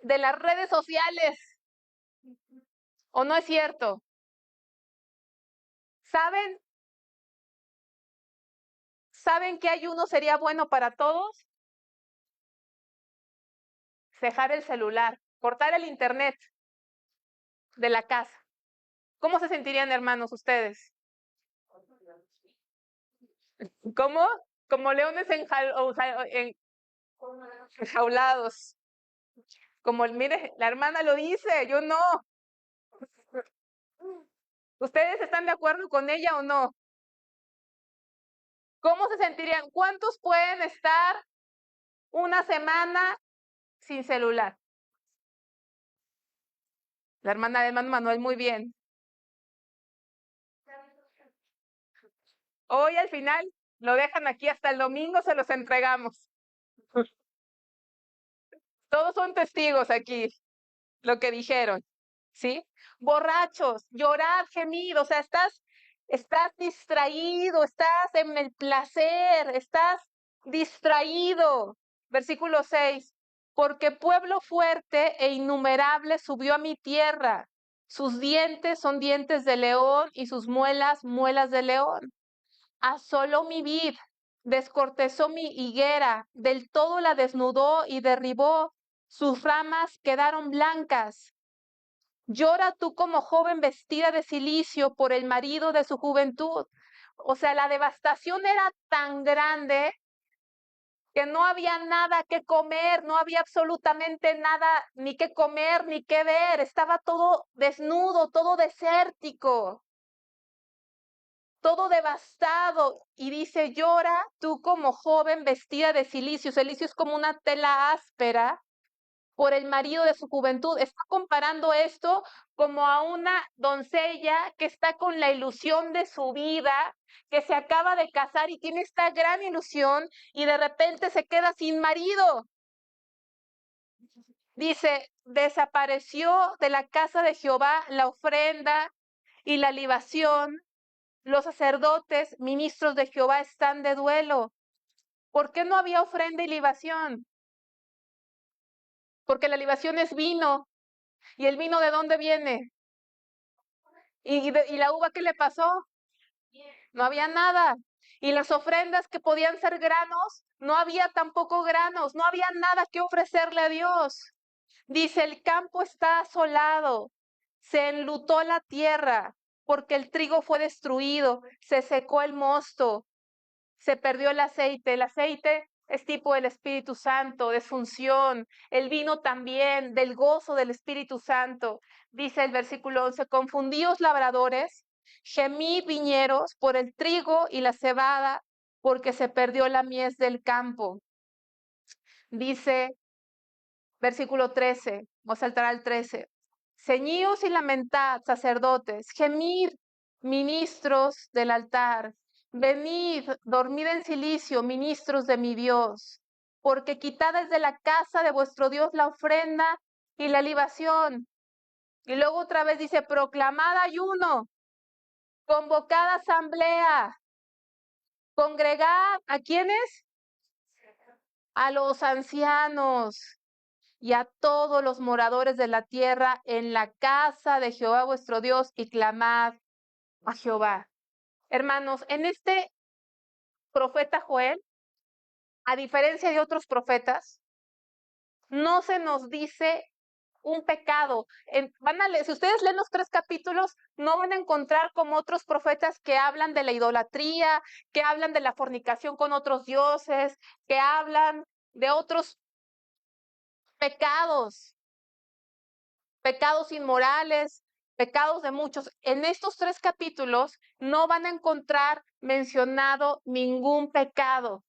de las redes sociales, ¿o no es cierto? ¿Saben? ¿Saben qué ayuno sería bueno para todos? Cejar el celular, cortar el internet de la casa. ¿Cómo se sentirían, hermanos, ustedes? ¿Cómo? Como leones enjaulados. Como, mire, la hermana lo dice, yo no. ¿Ustedes están de acuerdo con ella o no? ¿Cómo se sentirían? ¿Cuántos pueden estar una semana sin celular? La hermana de Manuel, muy bien. Hoy al final lo dejan aquí hasta el domingo, se los entregamos. Todos son testigos aquí, lo que dijeron, ¿sí? Borrachos, llorar, gemir, o sea, estás distraído, estás en el placer, estás distraído. Versículo 6, porque pueblo fuerte e innumerable subió a mi tierra, sus dientes son dientes de león y sus muelas, muelas de león. Asoló mi vid, descortezó mi higuera, del todo la desnudó y derribó, sus ramas quedaron blancas. Llora tú como joven vestida de cilicio por el marido de su juventud. O sea, la devastación era tan grande que no había nada que comer, no había absolutamente nada ni que comer ni que ver, estaba todo desnudo, todo desértico, todo devastado. Y dice, llora tú como joven vestida de cilicio. Cilicio es como una tela áspera por el marido de su juventud. Está comparando esto como a una doncella que está con la ilusión de su vida, que se acaba de casar y tiene esta gran ilusión y de repente se queda sin marido. Dice, desapareció de la casa de Jehová la ofrenda y la libación. Los sacerdotes, ministros de Jehová, están de duelo. ¿Por qué no había ofrenda y libación? Porque la libación es vino. ¿Y el vino de dónde viene? ¿Y la uva qué le pasó? No había nada. Y las ofrendas que podían ser granos, no había tampoco granos, no había nada que ofrecerle a Dios. Dice, el campo está asolado, se enlutó la tierra, porque el trigo fue destruido, se secó el mosto, se perdió el aceite. El aceite es tipo del Espíritu Santo, de función. El vino también, del gozo del Espíritu Santo. Dice el versículo 11, confundíos labradores, gemí viñeros por el trigo y la cebada, porque se perdió la mies del campo. Dice versículo 13, vamos a saltar al 13. Ceñíos y lamentad, sacerdotes, gemid, ministros del altar, venid, dormid en cilicio, ministros de mi Dios, porque quitad desde la casa de vuestro Dios la ofrenda y la libación. Y luego otra vez dice, proclamad ayuno, convocad asamblea, congregad, ¿a quiénes? A los ancianos y a todos los moradores de la tierra en la casa de Jehová vuestro Dios y clamad a Jehová. Hermanos, en este profeta Joel, a diferencia de otros profetas, no se nos dice un pecado. Si ustedes leen los 3 capítulos, no van a encontrar como otros profetas que hablan de la idolatría, que hablan de la fornicación con otros dioses, que hablan de otros pecados. Pecados inmorales, pecados de muchos. En estos 3 capítulos no van a encontrar mencionado ningún pecado.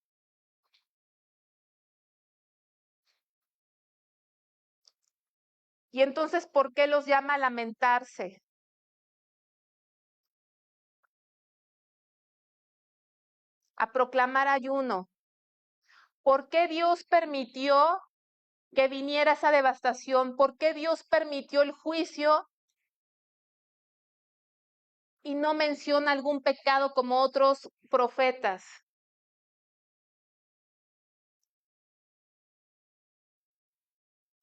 Y entonces, ¿por qué los llama a lamentarse? A proclamar ayuno. ¿Por qué Dios permitió que viniera esa devastación? ¿Por qué Dios permitió el juicio y no menciona algún pecado como otros profetas?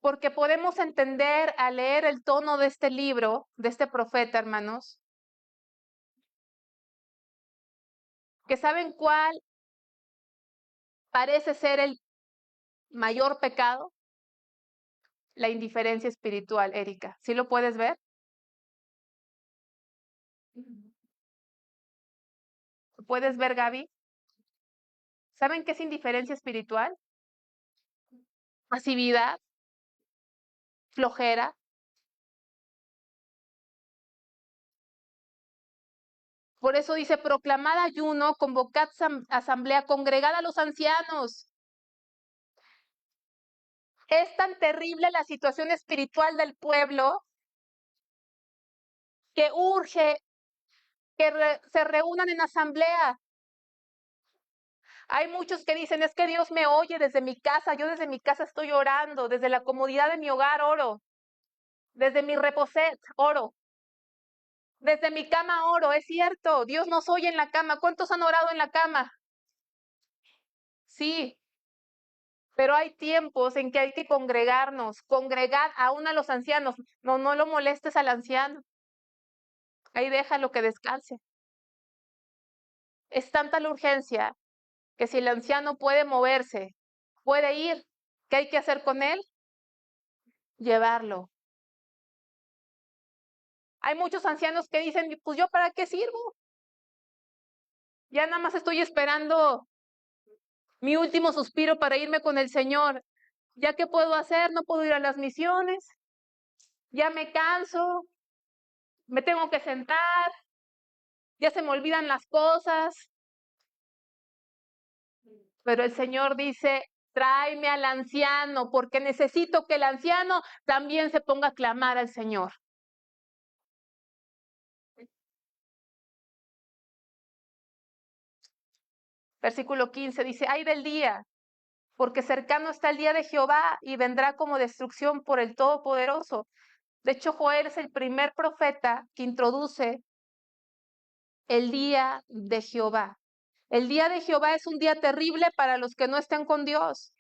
Porque podemos entender al leer el tono de este libro, de este profeta, hermanos, que saben cuál parece ser el mayor pecado, la indiferencia espiritual, Erika. ¿Sí lo puedes ver? ¿Puedes ver, Gaby? ¿Saben qué es indiferencia espiritual? Pasividad, flojera. Por eso dice, proclamad ayuno, convocad asamblea, congregad a los ancianos. Es tan terrible la situación espiritual del pueblo que urge que se reúnan en asamblea. Hay muchos que dicen, es que Dios me oye desde mi casa, yo desde mi casa estoy orando, desde la comodidad de mi hogar oro, desde mi reposet oro, desde mi cama oro, es cierto, Dios nos oye en la cama. ¿Cuántos han orado en la cama? Sí, pero hay tiempos en que hay que congregarnos, congregar aún a los ancianos. No, no lo molestes al anciano, ahí déjalo que descanse. Es tanta la urgencia que si el anciano puede moverse, puede ir, ¿qué hay que hacer con él? Llevarlo. Hay muchos ancianos que dicen, pues yo para qué sirvo, ya nada más estoy esperando mi último suspiro para irme con el Señor. ¿Ya qué puedo hacer? No puedo ir a las misiones, ya me canso, me tengo que sentar, ya se me olvidan las cosas. Pero el Señor dice, tráeme al anciano, porque necesito que el anciano también se ponga a clamar al Señor. Versículo 15 dice, ay del día, porque cercano está el día de Jehová y vendrá como destrucción por el Todopoderoso. De hecho, Joel es el primer profeta que introduce el día de Jehová. El día de Jehová es un día terrible para los que no estén con Dios.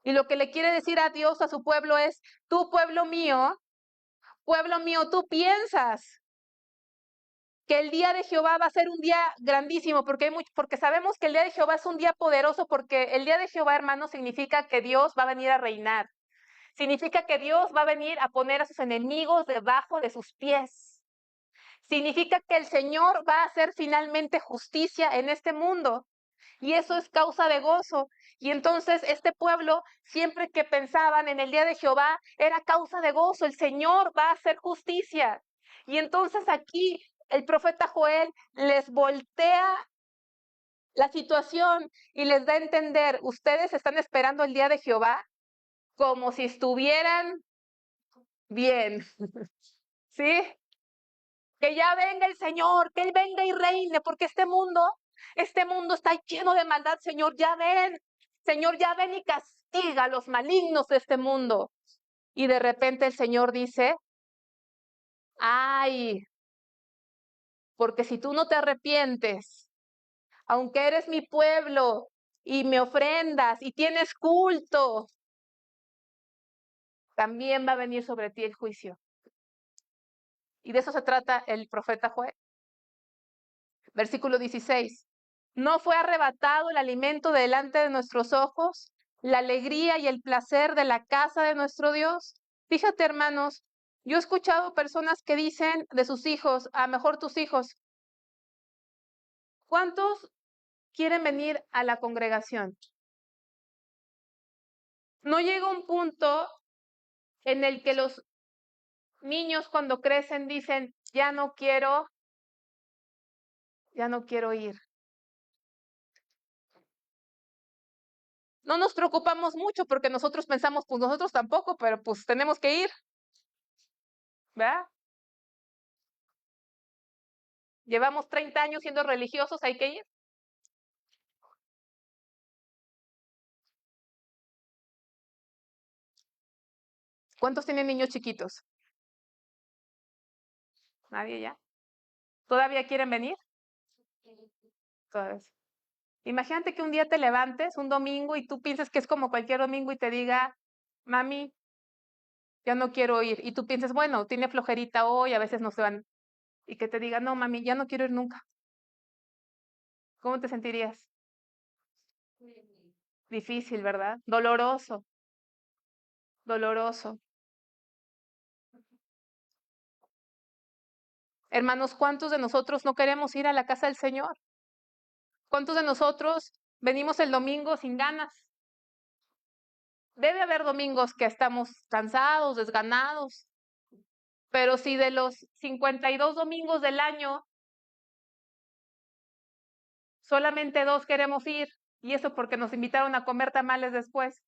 Y lo que le quiere decir a Dios, a su pueblo, es, tú pueblo mío, tú piensas que el día de Jehová va a ser un día grandísimo, porque sabemos que el día de Jehová es un día poderoso, porque el día de Jehová, hermano, significa que Dios va a venir a reinar. Significa que Dios va a venir a poner a sus enemigos debajo de sus pies. Significa que el Señor va a hacer finalmente justicia en este mundo. Y eso es causa de gozo. Y entonces este pueblo, siempre que pensaban en el día de Jehová, era causa de gozo. El Señor va a hacer justicia. Y entonces aquí el profeta Joel les voltea la situación y les da a entender, ustedes están esperando el día de Jehová como si estuvieran bien, ¿sí? Que ya venga el Señor, que Él venga y reine, porque este mundo está lleno de maldad, Señor, ya ven y castiga a los malignos de este mundo. Y de repente el Señor dice, ay, porque si tú no te arrepientes, aunque eres mi pueblo y me ofrendas y tienes culto, también va a venir sobre ti el juicio. Y de eso se trata el profeta Joel. Versículo 16. ¿No fue arrebatado el alimento delante de nuestros ojos, la alegría y el placer de la casa de nuestro Dios? Fíjate, hermanos, yo he escuchado personas que dicen de sus hijos, a mejor tus hijos, ¿cuántos quieren venir a la congregación? No llega un punto en el que los niños cuando crecen dicen, ya no quiero ir. No nos preocupamos mucho porque nosotros pensamos, pues nosotros tampoco, pero pues tenemos que ir, ¿verdad? Llevamos 30 años siendo religiosos, hay que ir. ¿Cuántos tienen niños chiquitos? Nadie ya. ¿Todavía quieren venir? Todavía. Imagínate que un día te levantes, un domingo, y tú pienses que es como cualquier domingo y te diga, mami, ya no quiero ir. Y tú piensas, bueno, tiene flojerita hoy, a veces no se van. Y que te diga, no, mami, ya no quiero ir nunca. ¿Cómo te sentirías? Difícil, ¿verdad? Doloroso, doloroso. Hermanos, ¿cuántos de nosotros no queremos ir a la casa del Señor? ¿Cuántos de nosotros venimos el domingo sin ganas? Debe haber domingos que estamos cansados, desganados, pero si de los 52 domingos del año solamente 2 queremos ir, y eso porque nos invitaron a comer tamales después.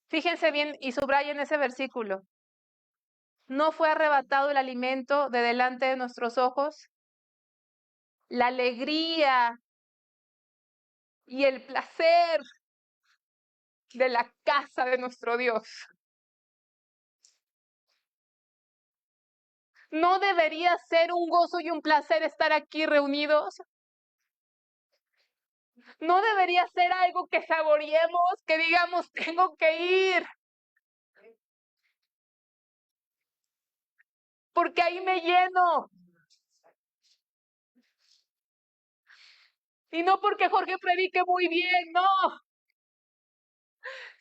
Fíjense bien y subrayen ese versículo. ¿No fue arrebatado el alimento de delante de nuestros ojos? La alegría y el placer de la casa de nuestro Dios. ¿No debería ser un gozo y un placer estar aquí reunidos? ¿No debería ser algo que saboreemos, que digamos, tengo que ir? Porque ahí me lleno. Y no porque Jorge predique muy bien, no,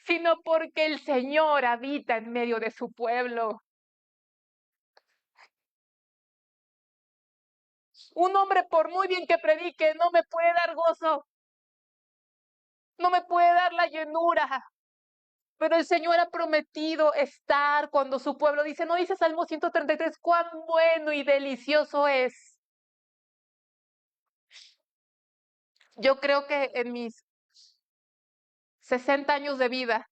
sino porque el Señor habita en medio de su pueblo. Un hombre, por muy bien que predique, no me puede dar gozo, no me puede dar la llenura. Pero el Señor ha prometido estar cuando su pueblo dice, no dice Salmo 133, cuán bueno y delicioso es. Yo creo que en mis 60 años de vida,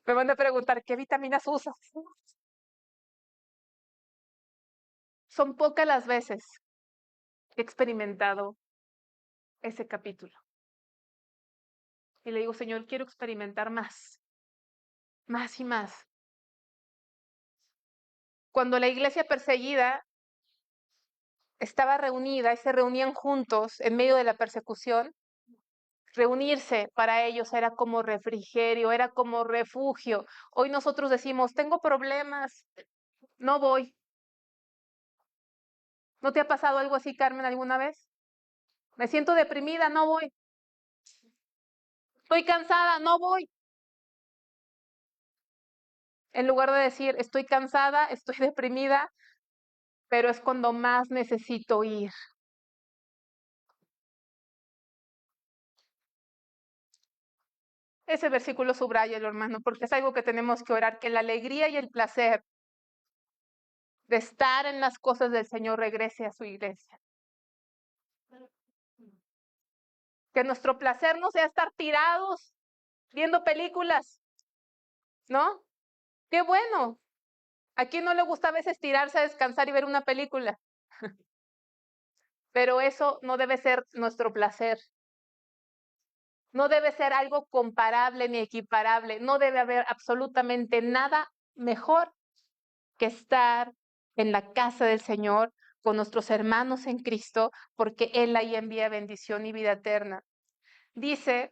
me van a preguntar, ¿qué vitaminas usas? Son pocas las veces que he experimentado ese capítulo. Y le digo, Señor, quiero experimentar más y más. Cuando la iglesia perseguida estaba reunida y se reunían juntos en medio de la persecución, reunirse para ellos era como refrigerio, era como refugio. Hoy nosotros decimos, tengo problemas, no voy. ¿No te ha pasado algo así, Carmen, alguna vez? Me siento deprimida, no voy. Estoy cansada, no voy. En lugar de decir, estoy cansada, estoy deprimida, pero es cuando más necesito ir. Ese versículo subrayalo, hermano, porque es algo que tenemos que orar, que la alegría y el placer de estar en las cosas del Señor regrese a su iglesia. Que nuestro placer no sea estar tirados viendo películas, ¿no? Qué bueno. ¿A quién no le gusta a veces tirarse a descansar y ver una película? Pero eso no debe ser nuestro placer. No debe ser algo comparable ni equiparable. No debe haber absolutamente nada mejor que estar en la casa del Señor con nuestros hermanos en Cristo, porque Él ahí envía bendición y vida eterna. Dice,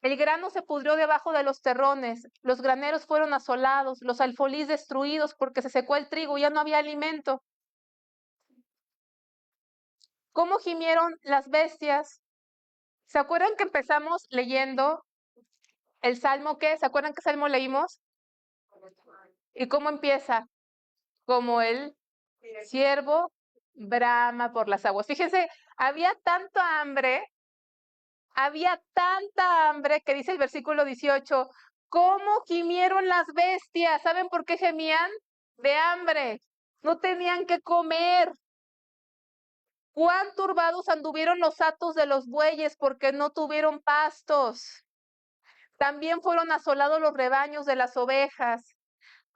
el grano se pudrió debajo de los terrones, los graneros fueron asolados, los alfolís destruidos porque se secó el trigo, ya no había alimento. ¿Cómo gimieron las bestias? ¿Se acuerdan que empezamos leyendo el salmo qué? ¿Se acuerdan qué salmo leímos? ¿Y cómo empieza? Como el siervo brama por las aguas. Fíjense, había tanta hambre que dice el versículo 18, ¿cómo gimieron las bestias? ¿Saben por qué gemían? De hambre. No tenían que comer. Cuán turbados anduvieron los hatos de los bueyes porque no tuvieron pastos. También fueron asolados los rebaños de las ovejas.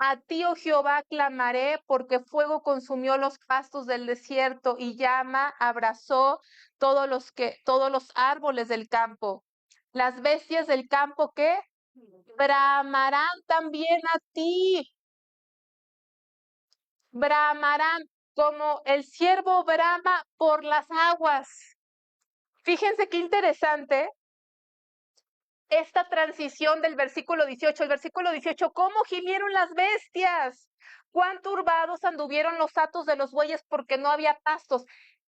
A ti, oh Jehová, clamaré, porque fuego consumió los pastos del desierto y llama abrazó todos los árboles del campo. Las bestias del campo, ¿qué? Bramarán también a ti. Bramarán. como el ciervo brama por las aguas. Fíjense qué interesante esta transición del versículo 18. El versículo 18, ¿cómo gimieron las bestias? ¿Cuán turbados anduvieron los hatos de los bueyes porque no había pastos?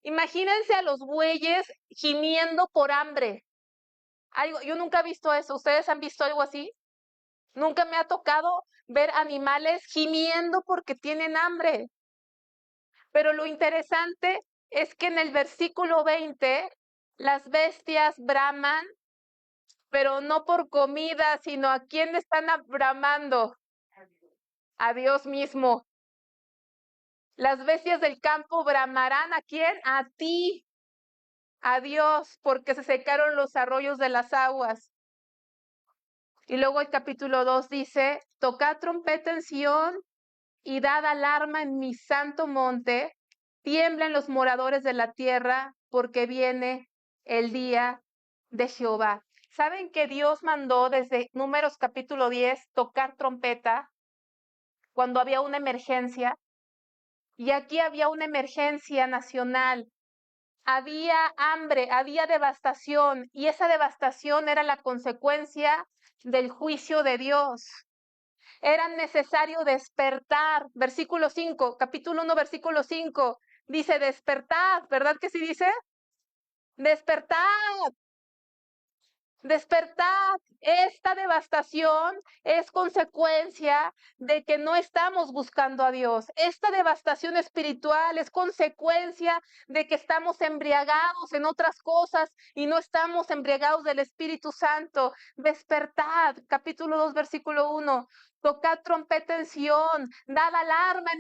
Imagínense a los bueyes gimiendo por hambre. Yo nunca he visto eso. ¿Ustedes han visto algo así? Nunca me ha tocado ver animales gimiendo porque tienen hambre. Pero lo interesante es que en el versículo 20, las bestias braman, pero no por comida, sino a quién están bramando. A Dios mismo. Las bestias del campo bramarán ¿a quién? A ti, a Dios, porque se secaron los arroyos de las aguas. Y luego el capítulo 2 dice, tocad trompeta en Sión y dad alarma en mi santo monte, tiemblen los moradores de la tierra, porque viene el día de Jehová. ¿Saben que Dios mandó desde Números capítulo 10 tocar trompeta cuando había una emergencia? Y aquí había una emergencia nacional. Había hambre, había devastación, y esa devastación era la consecuencia del juicio de Dios. Era necesario despertar. Versículo 5, capítulo 1, versículo 5, dice despertad, ¿verdad que sí dice? Despertad. Despertad, esta devastación es consecuencia de que no estamos buscando a Dios. Esta devastación espiritual es consecuencia de que estamos embriagados en otras cosas y no estamos embriagados del Espíritu Santo. Despertad, capítulo 2, versículo 1. Tocad trompeta en Sión, dad alarma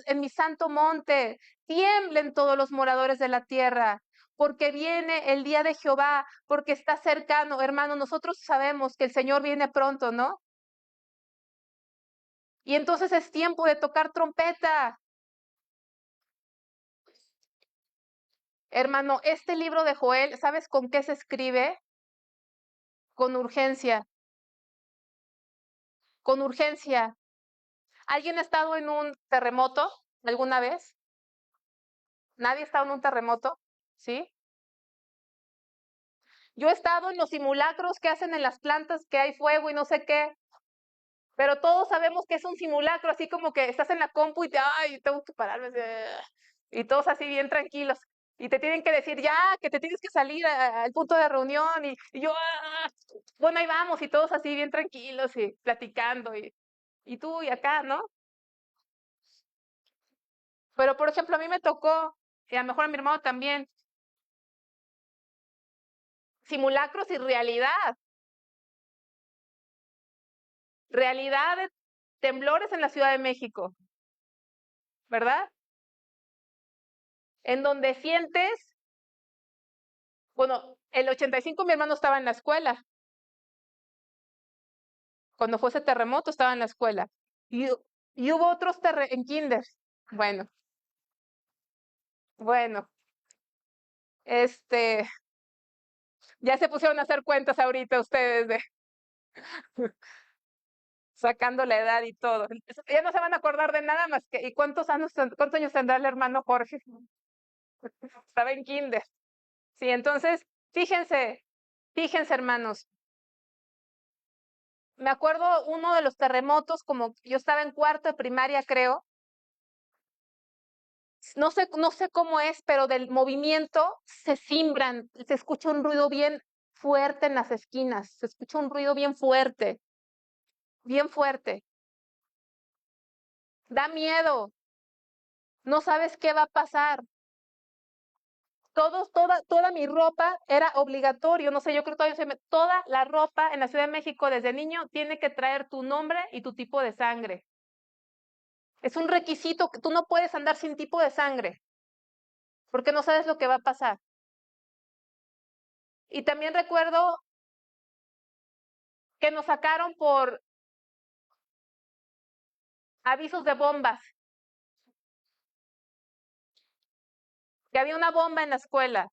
en mi santo monte, tiemblen todos los moradores de la tierra. Porque viene el día de Jehová, porque está cercano, hermano. Nosotros sabemos que el Señor viene pronto, ¿no? Y entonces es tiempo de tocar trompeta. Hermano, este libro de Joel, ¿sabes con qué se escribe? Con urgencia. Con urgencia. ¿Alguien ha estado en un terremoto alguna vez? ¿Nadie ha estado en un terremoto? ¿Sí? Yo he estado en los simulacros que hacen en las plantas que hay fuego y no sé qué. Pero todos sabemos que es un simulacro, así como que estás en la compu y ay, tengo que pararme. Y todos así bien tranquilos. Y te tienen que decir ya, que te tienes que salir al punto de reunión. Y yo, bueno, ahí vamos. Y todos así bien tranquilos y platicando. Y tú y acá, ¿no? Pero, por ejemplo, a mí me tocó, y a lo mejor a mi hermano también, simulacros y realidad. Realidad de temblores en la Ciudad de México, ¿verdad? En donde sientes. Bueno, el 85 mi hermano estaba en la escuela. Cuando fue ese terremoto estaba en la escuela. Y hubo otros en kinder. Bueno, bueno, este, ya se pusieron a hacer cuentas ahorita ustedes de sacando la edad y todo. Ya no se van a acordar de nada más que, ¿y cuántos años tendrá el hermano Jorge? Estaba en kinder. Sí, entonces, fíjense, hermanos. Me acuerdo uno de los terremotos, como yo estaba en cuarto de primaria, creo. No sé cómo es, pero del movimiento se cimbran, se escucha un ruido bien fuerte en las esquinas, se escucha un ruido bien fuerte, bien fuerte. Da miedo, no sabes qué va a pasar. Toda mi ropa era obligatorio, no sé, yo creo que toda la ropa en la Ciudad de México desde niño tiene que traer tu nombre y tu tipo de sangre. Es un requisito que tú no puedes andar sin tipo de sangre, porque no sabes lo que va a pasar. Y también recuerdo que nos sacaron por avisos de bombas, que había una bomba en la escuela.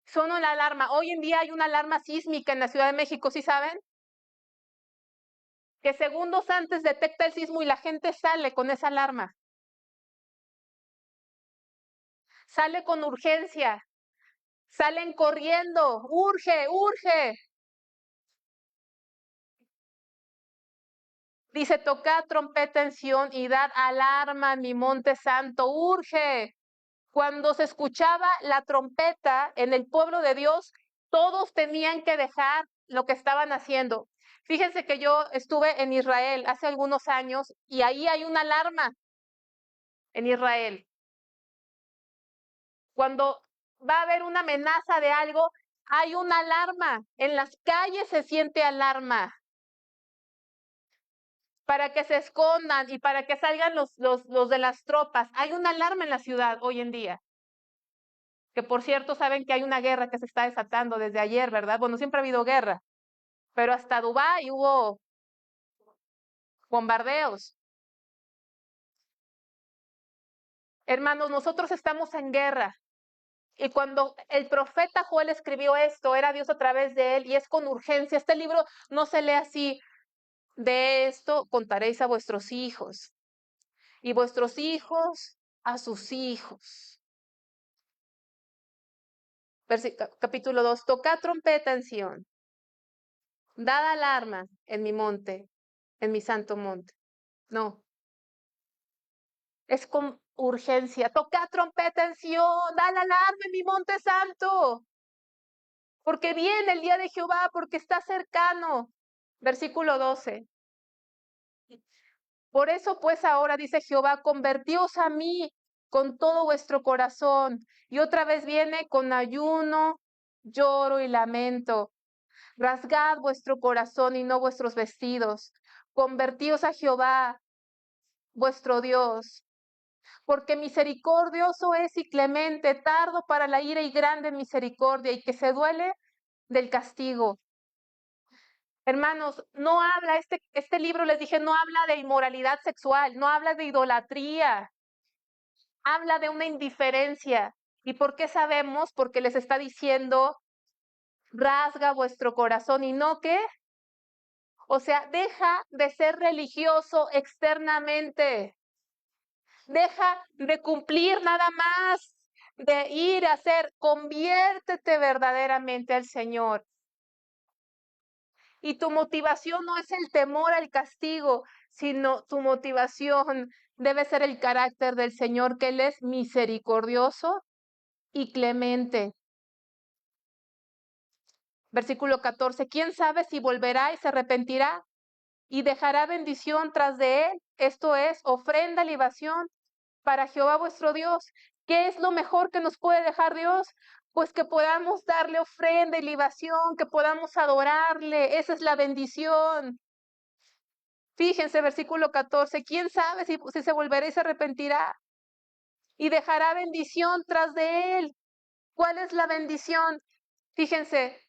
Son una alarma. Hoy en día hay una alarma sísmica en la Ciudad de México, ¿sí saben? que segundos antes detecta el sismo y la gente sale con esa alarma. Sale con urgencia, salen corriendo, urge, urge. Dice, tocad trompeta en Sión y dad alarma en mi monte santo, urge. Cuando se escuchaba la trompeta en el pueblo de Dios, todos tenían que dejar lo que estaban haciendo. Fíjense que yo estuve en Israel hace algunos años y ahí hay una alarma en Israel. Cuando va a haber una amenaza de algo, hay una alarma. En las calles se siente alarma para que se escondan y para que salgan los de las tropas. Hay una alarma en la ciudad hoy en día. Que por cierto, saben que hay una guerra que se está desatando desde ayer, ¿verdad? Bueno, siempre ha habido guerra, pero hasta Dubái hubo bombardeos. Hermanos, nosotros estamos en guerra. Y cuando el profeta Joel escribió esto, era Dios a través de él y es con urgencia. Este libro no se lee así. De esto contaréis a vuestros hijos y vuestros hijos a sus hijos. Capítulo 2. Tocad trompeta en Sión. Dad alarma en mi monte, en mi santo monte. No. Es con urgencia. Tocad trompeta en Sión. Dad alarma en mi monte santo. Porque viene el día de Jehová, porque está cercano. Versículo 12. Por eso pues ahora dice Jehová, convertíos a mí con todo vuestro corazón. Y otra vez viene con ayuno, lloro y lamento. Rasgad vuestro corazón y no vuestros vestidos. Convertíos a Jehová, vuestro Dios. Porque misericordioso es y clemente, tardo para la ira y grande en misericordia, y que se duele del castigo. Hermanos, no habla, este libro les dije, no habla de inmoralidad sexual, no habla de idolatría, habla de una indiferencia. ¿Y por qué sabemos? Porque les está diciendo, rasga vuestro corazón y no qué. O sea, deja de ser religioso externamente, deja de cumplir nada más, de ir a hacer, conviértete verdaderamente al Señor. Y tu motivación no es el temor al castigo, sino tu motivación debe ser el carácter del Señor, que Él es misericordioso y clemente. Versículo 14, ¿quién sabe si volverá y se arrepentirá y dejará bendición tras de él? Esto es, ofrenda, libación para Jehová vuestro Dios. ¿Qué es lo mejor que nos puede dejar Dios? Pues que podamos darle ofrenda y libación, que podamos adorarle. Esa es la bendición. Fíjense, versículo 14, ¿quién sabe si se volverá y se arrepentirá? Y dejará bendición tras de él. ¿Cuál es la bendición? Fíjense,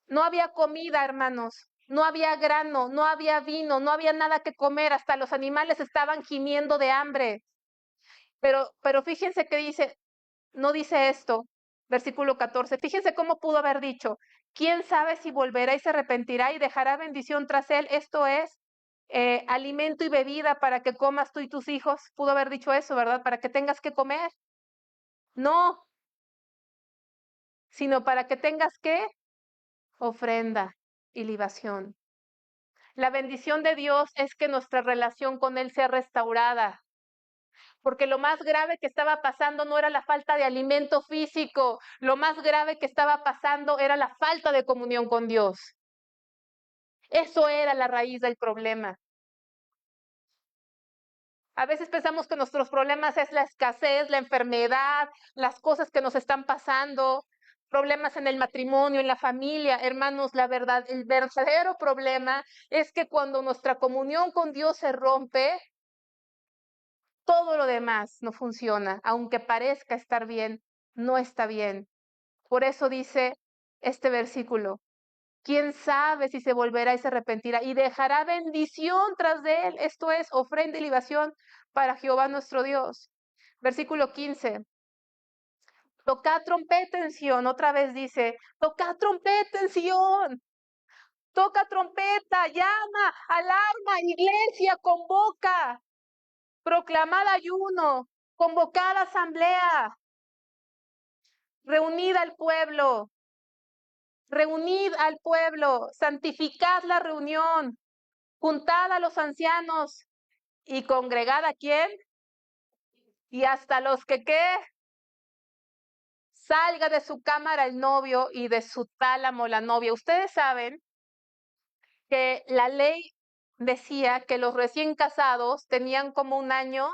no había comida, hermanos, no había grano, no había vino, no había nada que comer, hasta los animales estaban gimiendo de hambre. Pero fíjense que dice, no dice esto, versículo 14, fíjense cómo pudo haber dicho, ¿quién sabe si volverá y se arrepentirá y dejará bendición tras él? Esto es, alimento y bebida para que comas tú y tus hijos. Pudo haber dicho eso, ¿verdad? Para que tengas que comer. No, sino para que tengas que ofrenda y libación. La bendición de Dios es que nuestra relación con Él sea restaurada, porque lo más grave que estaba pasando no era la falta de alimento físico, lo más grave que estaba pasando era la falta de comunión con Dios. Eso era la raíz del problema. A veces pensamos que nuestros problemas es la escasez, la enfermedad, las cosas que nos están pasando, problemas en el matrimonio, en la familia. Hermanos, la verdad, el verdadero problema es que cuando nuestra comunión con Dios se rompe, todo lo demás no funciona, aunque parezca estar bien, no está bien. Por eso dice este versículo, ¿quién sabe si se volverá y se arrepentirá y dejará bendición tras de él? Esto es ofrenda y libación para Jehová nuestro Dios. Versículo 15. Tocad trompeta en Sión, otra vez dice, tocad trompeta en Sión. Toca trompeta, llama, alarma, iglesia, convoca, proclamad ayuno, convocad asamblea, reunid al pueblo, santificad la reunión, juntad a los ancianos y congregad ¿a quién? Y hasta los que ¿qué? Salga de su cámara el novio y de su tálamo la novia. Ustedes saben que la ley decía que los recién casados tenían como un año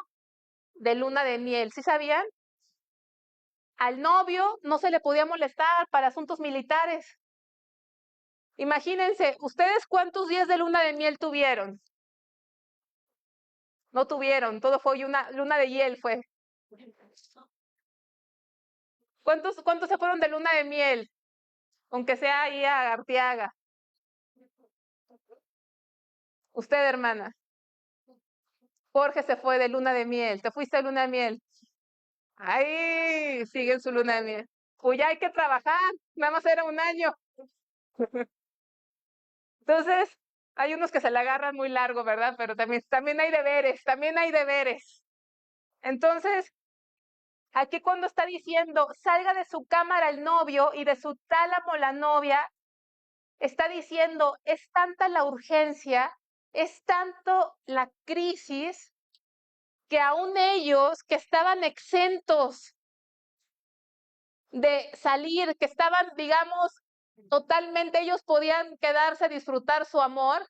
de luna de miel. ¿Sí sabían? Al novio no se le podía molestar para asuntos militares. Imagínense, ¿ustedes cuántos días de luna de miel tuvieron? No tuvieron, todo fue una luna de hiel fue. ¿Cuántos se fueron de luna de miel? Aunque sea ahí a Arteaga. Usted, hermana. Jorge se fue de luna de miel. ¿Te fuiste de luna de miel? Ay, sigue en su luna de miel. Pues ya hay que trabajar. Nada más era un año. Entonces, hay unos que se la agarran muy largo, ¿verdad? Pero también hay deberes, también hay deberes. Entonces, aquí cuando está diciendo, salga de su cámara el novio y de su tálamo la novia, está diciendo, es tanta la urgencia, es tanto la crisis, que aún ellos que estaban exentos de salir, que estaban, digamos, totalmente, ellos podían quedarse a disfrutar su amor,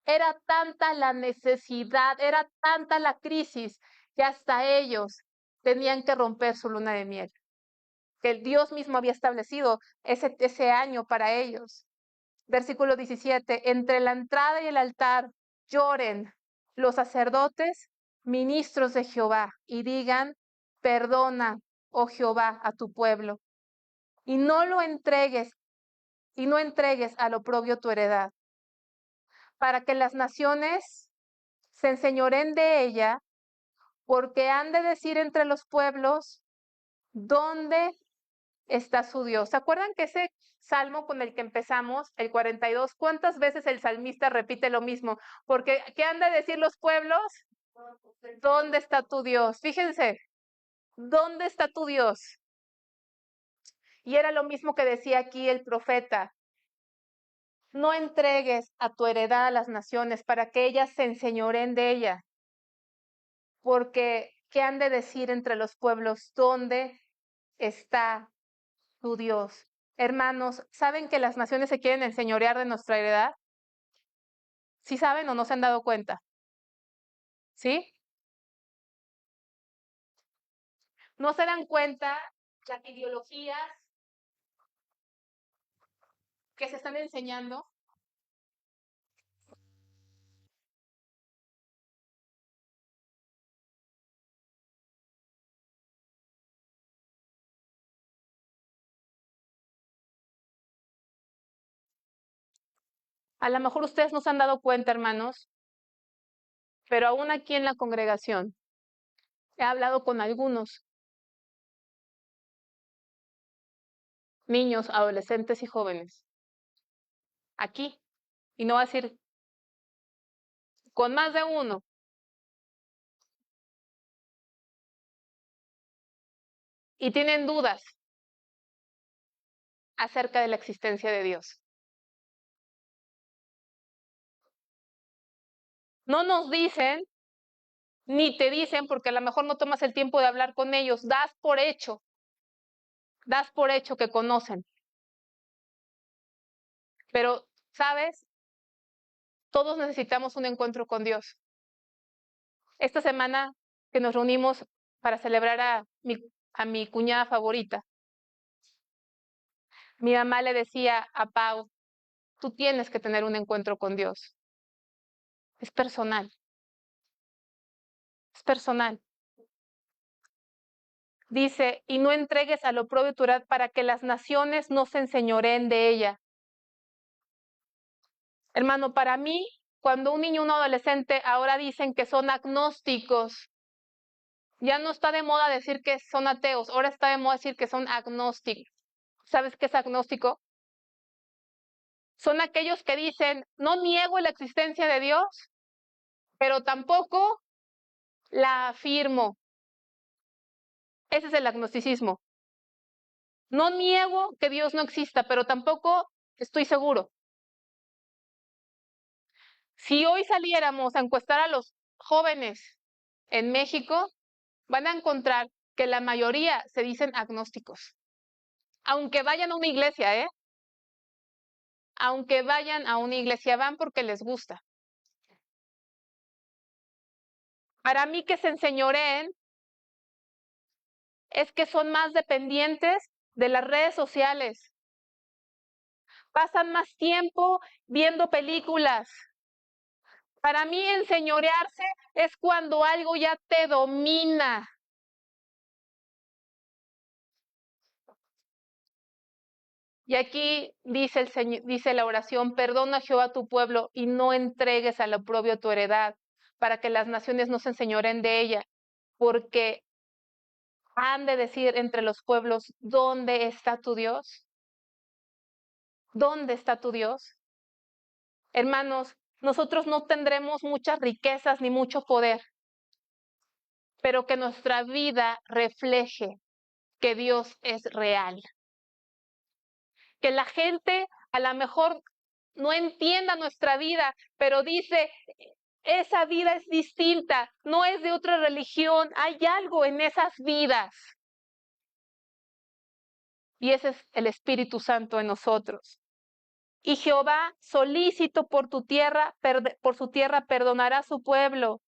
era tanta la necesidad, era tanta la crisis, que hasta ellos tenían que romper su luna de miel, que el Dios mismo había establecido ese año para ellos. Versículo 17, entre la entrada y el altar lloren los sacerdotes, ministros de Jehová, y digan, perdona, oh Jehová, a tu pueblo, y no entregues al oprobio tu heredad, para que las naciones se enseñoren de ella, porque han de decir entre los pueblos, ¿dónde está su Dios? ¿Se acuerdan que ese salmo con el que empezamos, el 42, cuántas veces el salmista repite lo mismo? Porque, ¿qué han de decir los pueblos? ¿Dónde está tu Dios? Fíjense, ¿dónde está tu Dios? Y era lo mismo que decía aquí el profeta. No entregues a tu heredad a las naciones para que ellas se enseñoren de ella. Porque, ¿qué han de decir entre los pueblos? ¿Dónde está tu Dios? Hermanos, ¿saben que las naciones se quieren enseñorear de nuestra heredad? ¿Sí saben o no se han dado cuenta? ¿Sí? ¿No se dan cuenta las ideologías que se están enseñando? A lo mejor ustedes no se han dado cuenta, hermanos, pero aún aquí en la congregación he hablado con algunos niños, adolescentes y jóvenes. Aquí, y no voy a decir con más de uno, y tienen dudas acerca de la existencia de Dios. No nos dicen, ni te dicen, porque a lo mejor no tomas el tiempo de hablar con ellos, das por hecho que conocen. Pero, ¿sabes? Todos necesitamos un encuentro con Dios. Esta semana que nos reunimos para celebrar a mi cuñada favorita, mi mamá le decía a Pau, tú tienes que tener un encuentro con Dios. Es personal. Es personal. Dice, y no entregues al oprobio tu heredad para que las naciones no se enseñoreen de ella. Hermano, para mí, cuando un niño o un adolescente ahora dicen que son agnósticos, ya no está de moda decir que son ateos, ahora está de moda decir que son agnósticos. ¿Sabes qué es agnóstico? son aquellos que dicen, no niego la existencia de Dios, pero tampoco la afirmo. Ese es el agnosticismo. No niego que Dios no exista, pero tampoco estoy seguro. Si hoy saliéramos a encuestar a los jóvenes en México, van a encontrar que la mayoría se dicen agnósticos. Aunque vayan a una iglesia, ¿eh? Aunque vayan a una iglesia, van porque les gusta. Para mí que se enseñoreen es que son más dependientes de las redes sociales. Pasan más tiempo viendo películas. Para mí enseñorearse es cuando algo ya te domina. Y aquí dice el Señor, dice la oración, perdona Jehová tu pueblo y no entregues al oprobio tu heredad, para que las naciones no se enseñoren de ella, porque han de decir entre los pueblos, ¿dónde está tu Dios? ¿Dónde está tu Dios? Hermanos, nosotros no tendremos muchas riquezas ni mucho poder, pero que nuestra vida refleje que Dios es real. Que la gente a lo mejor no entienda nuestra vida, pero dice, esa vida es distinta, no es de otra religión, hay algo en esas vidas. Y ese es el Espíritu Santo en nosotros. Y Jehová, solícito por tu tierra, por su tierra, perdonará a su pueblo.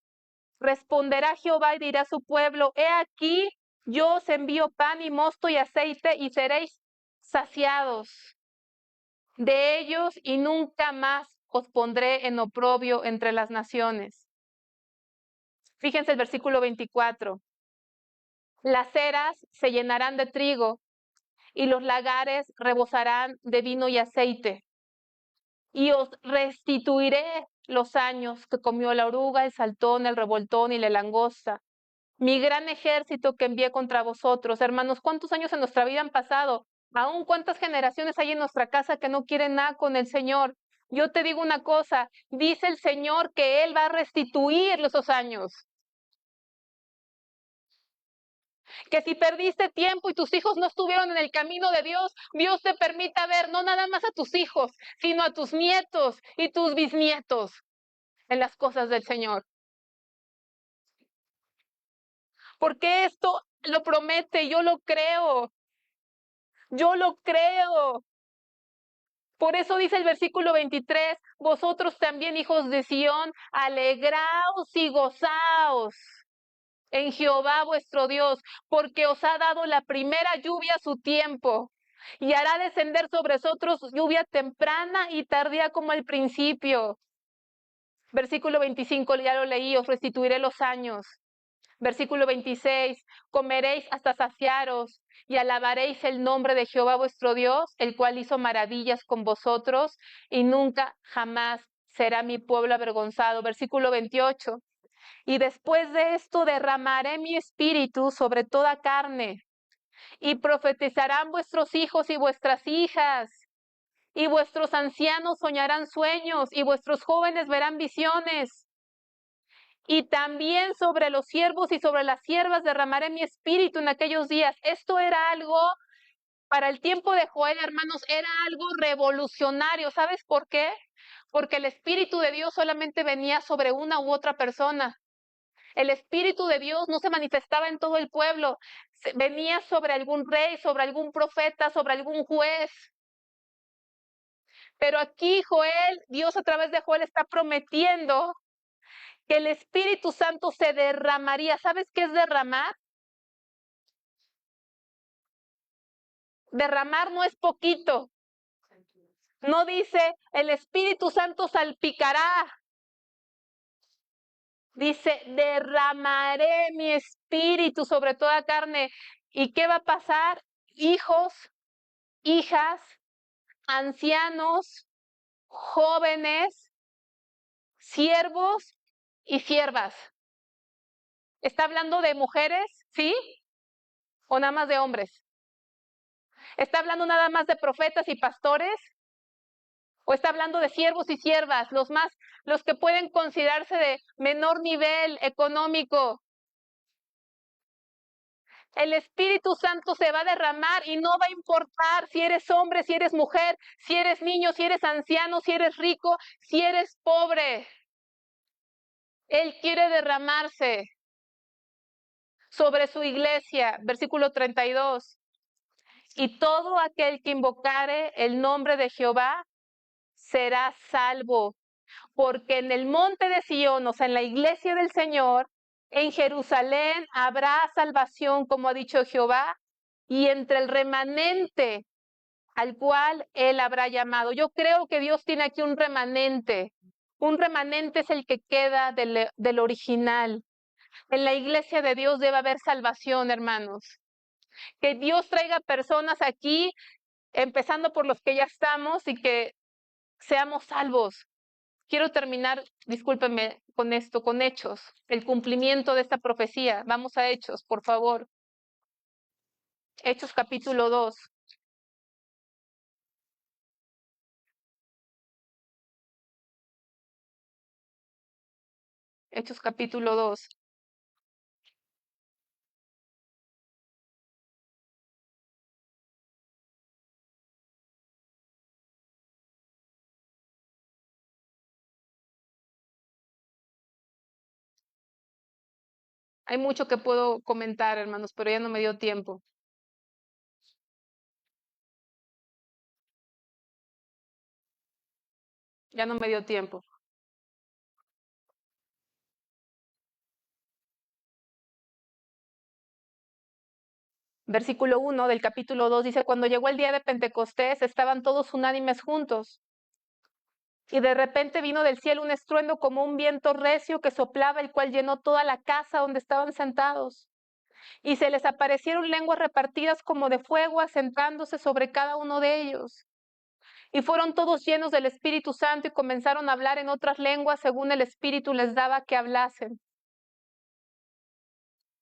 Responderá Jehová y dirá a su pueblo, he aquí, yo os envío pan y mosto y aceite y seréis saciados de ellos y nunca más os pondré en oprobio entre las naciones. Fíjense el versículo 24. Las eras se llenarán de trigo y los lagares rebosarán de vino y aceite. Y os restituiré los años que comió la oruga, el saltón, el revoltón y la langosta. Mi gran ejército que envié contra vosotros. Hermanos, ¿cuántos años en nuestra vida han pasado? Aún cuántas generaciones hay en nuestra casa que no quieren nada con el Señor. Yo te digo una cosa, dice el Señor que Él va a restituir esos años. Que si perdiste tiempo y tus hijos no estuvieron en el camino de Dios, Dios te permita ver no nada más a tus hijos, sino a tus nietos y tus bisnietos en las cosas del Señor. Porque esto lo promete, yo lo creo. Yo lo creo. Por eso dice el versículo 23, vosotros también, hijos de Sión, alegraos y gozaos en Jehová vuestro Dios, porque os ha dado la primera lluvia a su tiempo, y hará descender sobre vosotros lluvia temprana y tardía como al principio. Versículo 25, ya lo leí, os restituiré los años. Versículo 26, comeréis hasta saciaros y alabaréis el nombre de Jehová vuestro Dios, el cual hizo maravillas con vosotros y nunca jamás será mi pueblo avergonzado. Versículo 28, y después de esto derramaré mi espíritu sobre toda carne y profetizarán vuestros hijos y vuestras hijas. Y vuestros ancianos soñarán sueños y vuestros jóvenes verán visiones. Y también sobre los siervos y sobre las siervas derramaré mi espíritu en aquellos días. Esto era algo, para el tiempo de Joel, hermanos, era algo revolucionario. ¿Sabes por qué? Porque el Espíritu de Dios solamente venía sobre una u otra persona. El Espíritu de Dios no se manifestaba en todo el pueblo. Venía sobre algún rey, sobre algún profeta, sobre algún juez. Pero aquí Joel, Dios a través de Joel está prometiendo que el Espíritu Santo se derramaría. ¿Sabes qué es derramar? Derramar no es poquito. No dice el Espíritu Santo salpicará. Dice, derramaré mi espíritu sobre toda carne. ¿Y qué va a pasar? Hijos, hijas, ancianos, jóvenes, siervos y siervas. ¿Está hablando de mujeres? ¿Sí? ¿O nada más de hombres? ¿Está hablando nada más de profetas y pastores? O está hablando de siervos y siervas, los que pueden considerarse de menor nivel económico. El Espíritu Santo se va a derramar y no va a importar si eres hombre, si eres mujer, si eres niño, si eres anciano, si eres rico, si eres pobre. Él quiere derramarse sobre su iglesia. Versículo 32. Y todo aquel que invocare el nombre de Jehová será salvo, porque en el monte de Sión, o sea, en la iglesia del Señor, en Jerusalén habrá salvación, como ha dicho Jehová, y entre el remanente al cual él habrá llamado. Yo creo que Dios tiene aquí un remanente. Un remanente es el que queda del original. En la iglesia de Dios debe haber salvación, hermanos. Que Dios traiga personas aquí, empezando por los que ya estamos, y que seamos salvos. Quiero terminar, discúlpenme, con esto, con Hechos, el cumplimiento de esta profecía. Vamos a Hechos, por favor. Hechos capítulo 2. Hechos capítulo 2. Hay mucho que puedo comentar, hermanos, pero ya no me dio tiempo. Ya no me dio tiempo. Versículo 1 del capítulo 2 dice, cuando llegó el día de Pentecostés, estaban todos unánimes juntos. Y de repente vino del cielo un estruendo como un viento recio que soplaba, el cual llenó toda la casa donde estaban sentados. Y se les aparecieron lenguas repartidas como de fuego, asentándose sobre cada uno de ellos. Y fueron todos llenos del Espíritu Santo y comenzaron a hablar en otras lenguas según el Espíritu les daba que hablasen.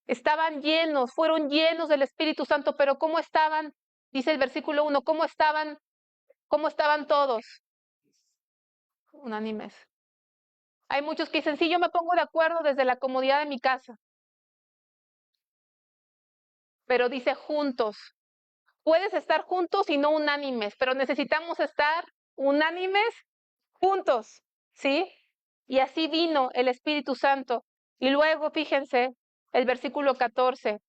Estaban llenos, fueron llenos del Espíritu Santo, pero ¿cómo estaban? Dice el versículo 1, ¿cómo estaban? ¿Cómo estaban todos? Unánimes. Hay muchos que dicen, sí, yo me pongo de acuerdo desde la comodidad de mi casa. Pero dice juntos. Puedes estar juntos y no unánimes, pero necesitamos estar unánimes juntos, ¿sí? Y así vino el Espíritu Santo. Y luego, fíjense, el versículo 14.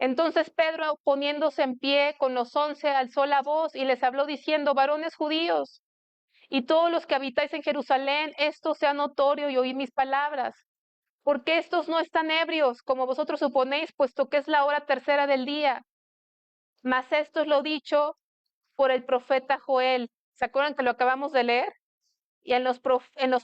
Entonces Pedro, poniéndose en pie con los 11, alzó la voz y les habló diciendo, varones judíos, y todos los que habitáis en Jerusalén, esto sea notorio y oíd mis palabras. Porque estos no están ebrios, como vosotros suponéis, puesto que es la hora tercera del día. Mas esto es lo dicho por el profeta Joel. ¿Se acuerdan que lo acabamos de leer? Y en los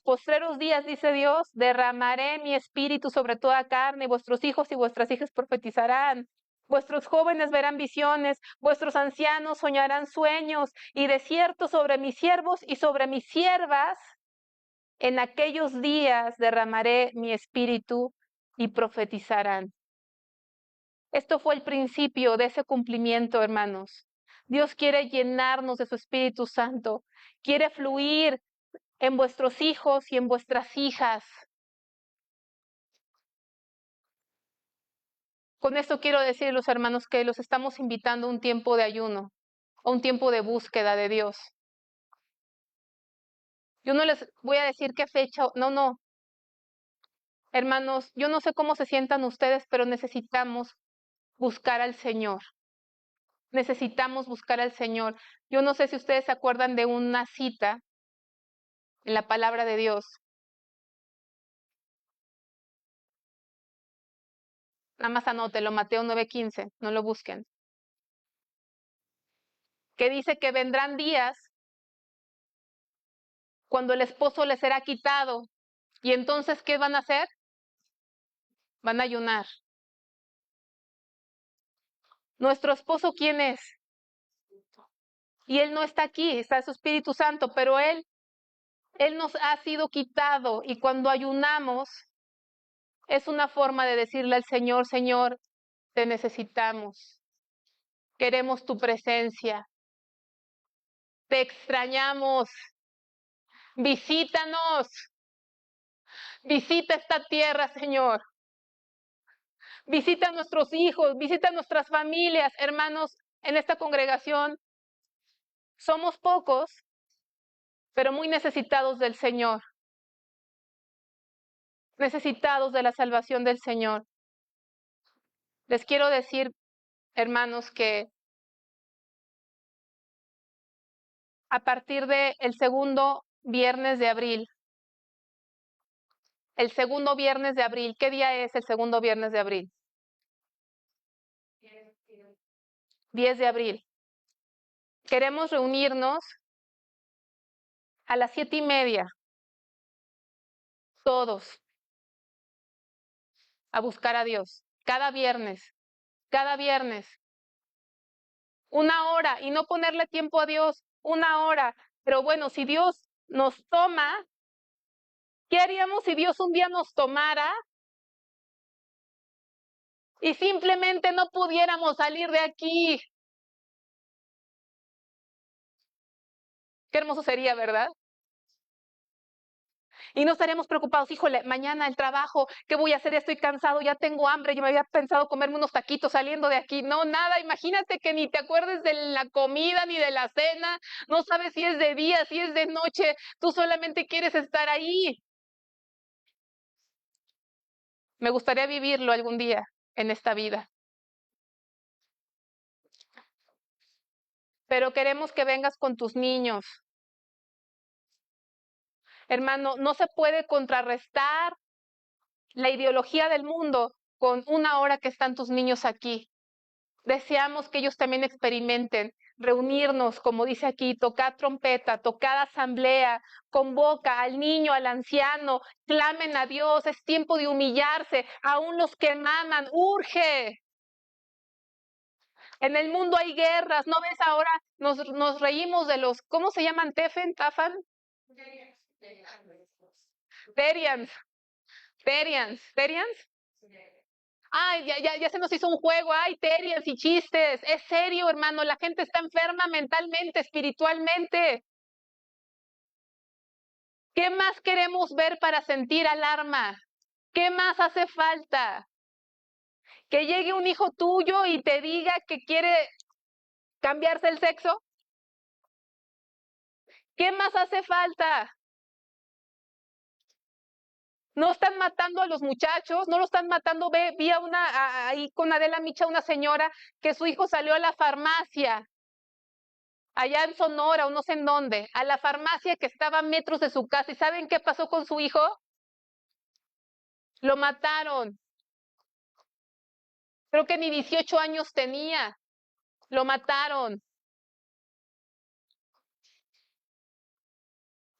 postreros días, dice Dios, derramaré mi espíritu sobre toda carne, y vuestros hijos y vuestras hijas profetizarán. Vuestros jóvenes verán visiones, vuestros ancianos soñarán sueños, y de cierto sobre mis siervos y sobre mis siervas, en aquellos días derramaré mi espíritu y profetizarán. Esto fue el principio de ese cumplimiento, hermanos. Dios quiere llenarnos de su Espíritu Santo, quiere fluir en vuestros hijos y en vuestras hijas. Con esto quiero decir, los hermanos, que los estamos invitando a un tiempo de ayuno, a un tiempo de búsqueda de Dios. Yo no les voy a decir qué fecha, no. Hermanos, yo no sé cómo se sientan ustedes, pero necesitamos buscar al Señor. Necesitamos buscar al Señor. Yo no sé si ustedes se acuerdan de una cita en la palabra de Dios. Nada más anótelo, Mateo 9:15, no lo busquen. Que dice que vendrán días cuando el esposo les será quitado. Y entonces, ¿qué van a hacer? Van a ayunar. ¿Nuestro esposo quién es? Y él no está aquí, está su Espíritu Santo, pero él nos ha sido quitado. Y cuando ayunamos, es una forma de decirle al Señor, Señor, te necesitamos. Queremos tu presencia. Te extrañamos. Visítanos. Visita esta tierra, Señor. Visita a nuestros hijos, visita a nuestras familias, hermanos, en esta congregación. Somos pocos, pero muy necesitados del Señor. Necesitados de la salvación del Señor. Les quiero decir, hermanos, que a partir del segundo viernes de abril, ¿qué día es el segundo viernes de abril? 10 de abril. Queremos reunirnos a las 7:30, todos, a buscar a Dios, cada viernes, 1 hora, y no ponerle tiempo a Dios, 1 hora. Pero bueno, si Dios nos toma, ¿qué haríamos si Dios un día nos tomara y simplemente no pudiéramos salir de aquí? Qué hermoso sería, ¿verdad? Y no estaríamos preocupados, híjole, mañana el trabajo, ¿qué voy a hacer? Estoy cansado, ya tengo hambre, yo me había pensado comerme unos taquitos saliendo de aquí. No, nada, imagínate que ni te acuerdes de la comida ni de la cena, no sabes si es de día, si es de noche, tú solamente quieres estar ahí. Me gustaría vivirlo algún día en esta vida. Pero queremos que vengas con tus niños. Hermano, no se puede contrarrestar la ideología del mundo con 1 hora que están tus niños aquí. Deseamos que ellos también experimenten reunirnos, como dice aquí, tocar trompeta, tocar asamblea, convoca al niño, al anciano, clamen a Dios, es tiempo de humillarse, aún los que maman, urge. En el mundo hay guerras, ¿no ves ahora? Nos reímos de los, ¿cómo se llaman? ¿Tafan? Terians. Ay, ya se nos hizo un juego, ay, terias y chistes. Es serio, hermano, la gente está enferma mentalmente, espiritualmente. ¿Qué más queremos ver para sentir alarma? ¿Qué más hace falta? ¿Que llegue un hijo tuyo y te diga que quiere cambiarse el sexo? ¿Qué más hace falta? No están matando a los muchachos, no lo están matando. Vi ahí con Adela Micha, una señora que su hijo salió a la farmacia, allá en Sonora o no sé en dónde, a la farmacia que estaba a metros de su casa. ¿Y saben qué pasó con su hijo? Lo mataron. Creo que ni 18 años tenía. Lo mataron.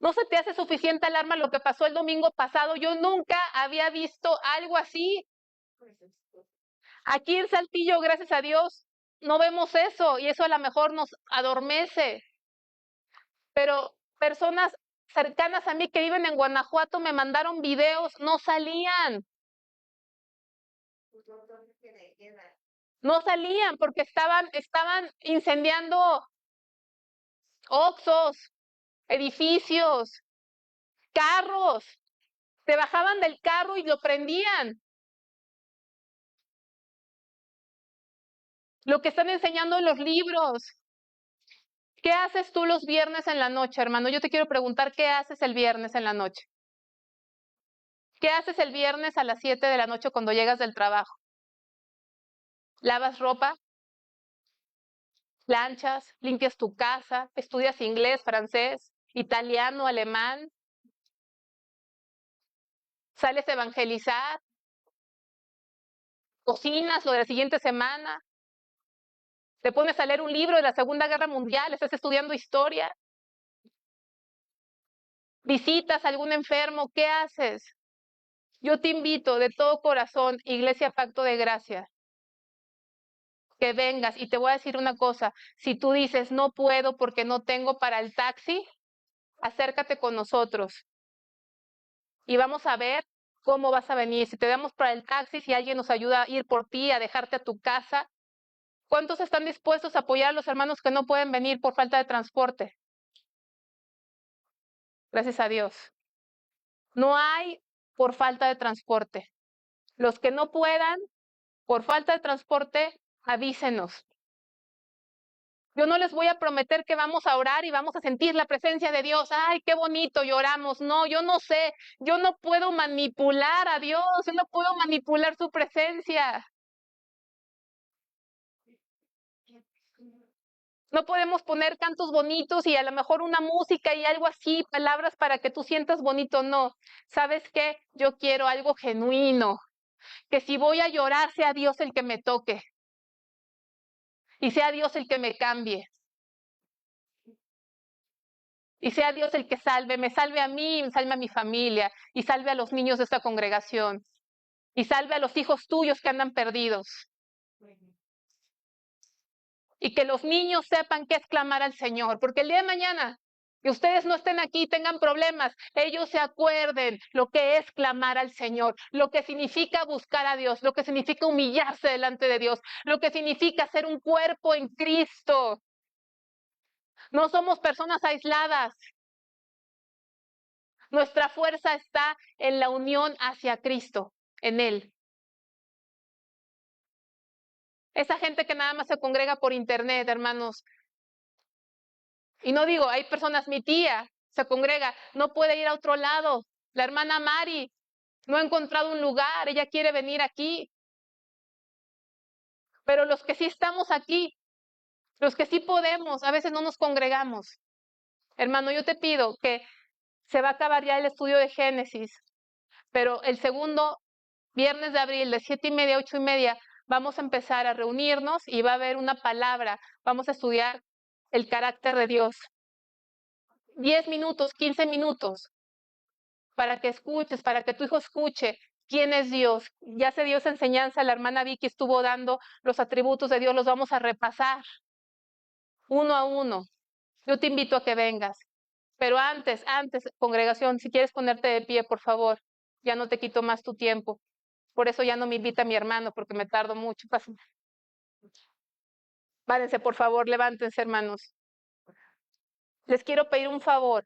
¿No se te hace suficiente alarma lo que pasó el domingo pasado? Yo nunca había visto algo así. Aquí en Saltillo, gracias a Dios, no vemos eso y eso a lo mejor nos adormece. Pero personas cercanas a mí que viven en Guanajuato me mandaron videos, no salían. No salían porque estaban incendiando oxos, edificios, carros. Se bajaban del carro y lo prendían. Lo que están enseñando en los libros. ¿Qué haces tú los viernes en la noche, hermano? Yo te quiero preguntar, ¿qué haces el viernes en la noche? ¿Qué haces el viernes a las 7 de la noche cuando llegas del trabajo? ¿Lavas ropa? ¿Planchas? ¿Limpias tu casa? ¿Estudias inglés, francés, italiano, alemán? ¿Sales a evangelizar? ¿Cocinas lo de la siguiente semana? ¿Te pones a leer un libro de la Segunda Guerra Mundial? ¿Estás estudiando historia? ¿Visitas a algún enfermo? ¿Qué haces? Yo te invito de todo corazón, Iglesia Pacto de Gracia, que vengas. Y te voy a decir una cosa, si tú dices no puedo porque no tengo para el taxi, acércate con nosotros y vamos a ver cómo vas a venir. Si te damos para el taxi, si alguien nos ayuda a ir por ti, a dejarte a tu casa, ¿cuántos están dispuestos a apoyar a los hermanos que no pueden venir por falta de transporte? Gracias a Dios. No hay por falta de transporte. Los que no puedan, por falta de transporte, avísenos. Yo no les voy a prometer que vamos a orar y vamos a sentir la presencia de Dios. Ay, qué bonito, lloramos. No, yo no sé. Yo no puedo manipular a Dios. Yo no puedo manipular su presencia. No podemos poner cantos bonitos y a lo mejor una música y algo así, palabras para que tú sientas bonito. No. ¿Sabes qué? Yo quiero algo genuino. Que si voy a llorar, sea Dios el que me toque. Y sea Dios el que me cambie. Y sea Dios el que salve, me salve a mí, me salve a mi familia, y salve a los niños de esta congregación, y salve a los hijos tuyos que andan perdidos. Y que los niños sepan qué es clamar al Señor, porque el día de mañana, que ustedes no estén aquí, tengan problemas, ellos se acuerden lo que es clamar al Señor, lo que significa buscar a Dios, lo que significa humillarse delante de Dios, lo que significa ser un cuerpo en Cristo. No somos personas aisladas. Nuestra fuerza está en la unión hacia Cristo, en Él. Esa gente que nada más se congrega por internet, hermanos. Y no digo, hay personas, mi tía se congrega, no puede ir a otro lado. La hermana Mari no ha encontrado un lugar, ella quiere venir aquí. Pero los que sí estamos aquí, los que sí podemos, a veces no nos congregamos. Hermano, yo te pido que se va a acabar ya el estudio de Génesis, pero el segundo viernes de abril de 7:30 a 8:30 vamos a empezar a reunirnos y va a haber una palabra. Vamos a estudiar el carácter de Dios. 10 minutos, 15 minutos para que escuches, para que tu hijo escuche quién es Dios. Ya se dio esa enseñanza, la hermana Vicky estuvo dando los atributos de Dios, los vamos a repasar uno a uno. Yo te invito a que vengas. Pero antes, congregación, si quieres ponerte de pie, por favor, ya no te quito más tu tiempo. Por eso ya no me invita mi hermano, porque me tardo mucho. Párense, por favor, levántense, hermanos. Les quiero pedir un favor.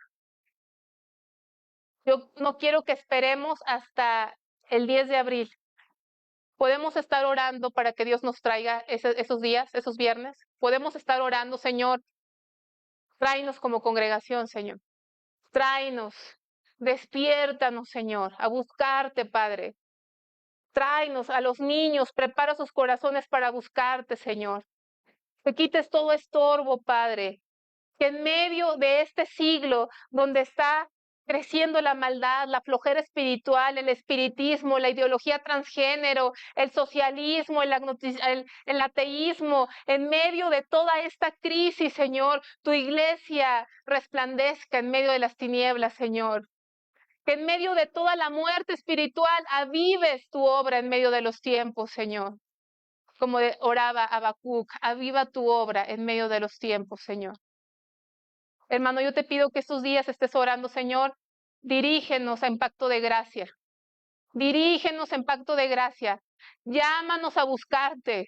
Yo no quiero que esperemos hasta el 10 de abril. Podemos estar orando para que Dios nos traiga esos días, esos viernes. Podemos estar orando, Señor. Tráenos como congregación, Señor. Tráenos. Despiértanos, Señor, a buscarte, Padre. Tráenos a los niños, prepara sus corazones para buscarte, Señor. Que quites todo estorbo, Padre. Que en medio de este siglo donde está creciendo la maldad, la flojera espiritual, el espiritismo, la ideología transgénero, el socialismo, el ateísmo, en medio de toda esta crisis, Señor, tu iglesia resplandezca en medio de las tinieblas, Señor. Que en medio de toda la muerte espiritual avives tu obra en medio de los tiempos, Señor. Como oraba Habacuc, aviva tu obra en medio de los tiempos, Señor. Hermano, yo te pido que estos días estés orando, Señor, dirígenos a Impacto de Gracia. Dirígenos en Pacto de Gracia. Llámanos a buscarte.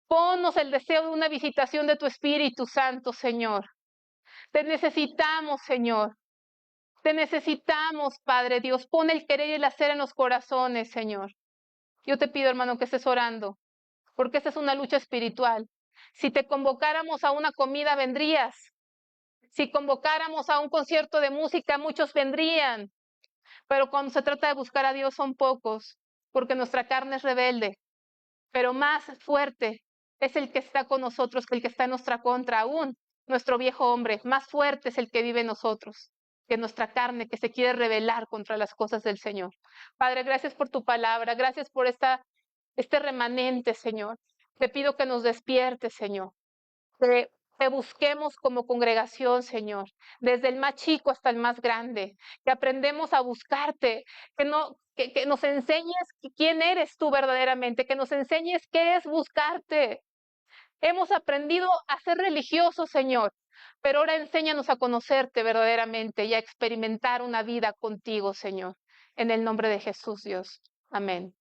Ponnos el deseo de una visitación de tu Espíritu Santo, Señor. Te necesitamos, Señor. Te necesitamos, Padre Dios. Pon el querer y el hacer en los corazones, Señor. Yo te pido, hermano, que estés orando, porque esta es una lucha espiritual. Si te convocáramos a una comida, vendrías. Si convocáramos a un concierto de música, muchos vendrían. Pero cuando se trata de buscar a Dios son pocos, porque nuestra carne es rebelde. Pero más fuerte es el que está con nosotros que el que está en nuestra contra. Aún nuestro viejo hombre, más fuerte es el que vive en nosotros que nuestra carne, que se quiere rebelar contra las cosas del Señor. Padre, gracias por tu palabra, gracias por este remanente, Señor. Te pido que nos despiertes, Señor. Que busquemos como congregación, Señor, desde el más chico hasta el más grande, que aprendemos a buscarte, que nos enseñes quién eres tú verdaderamente, que nos enseñes qué es buscarte. Hemos aprendido a ser religiosos, Señor, pero ahora enséñanos a conocerte verdaderamente y a experimentar una vida contigo, Señor. En el nombre de Jesús, Dios. Amén.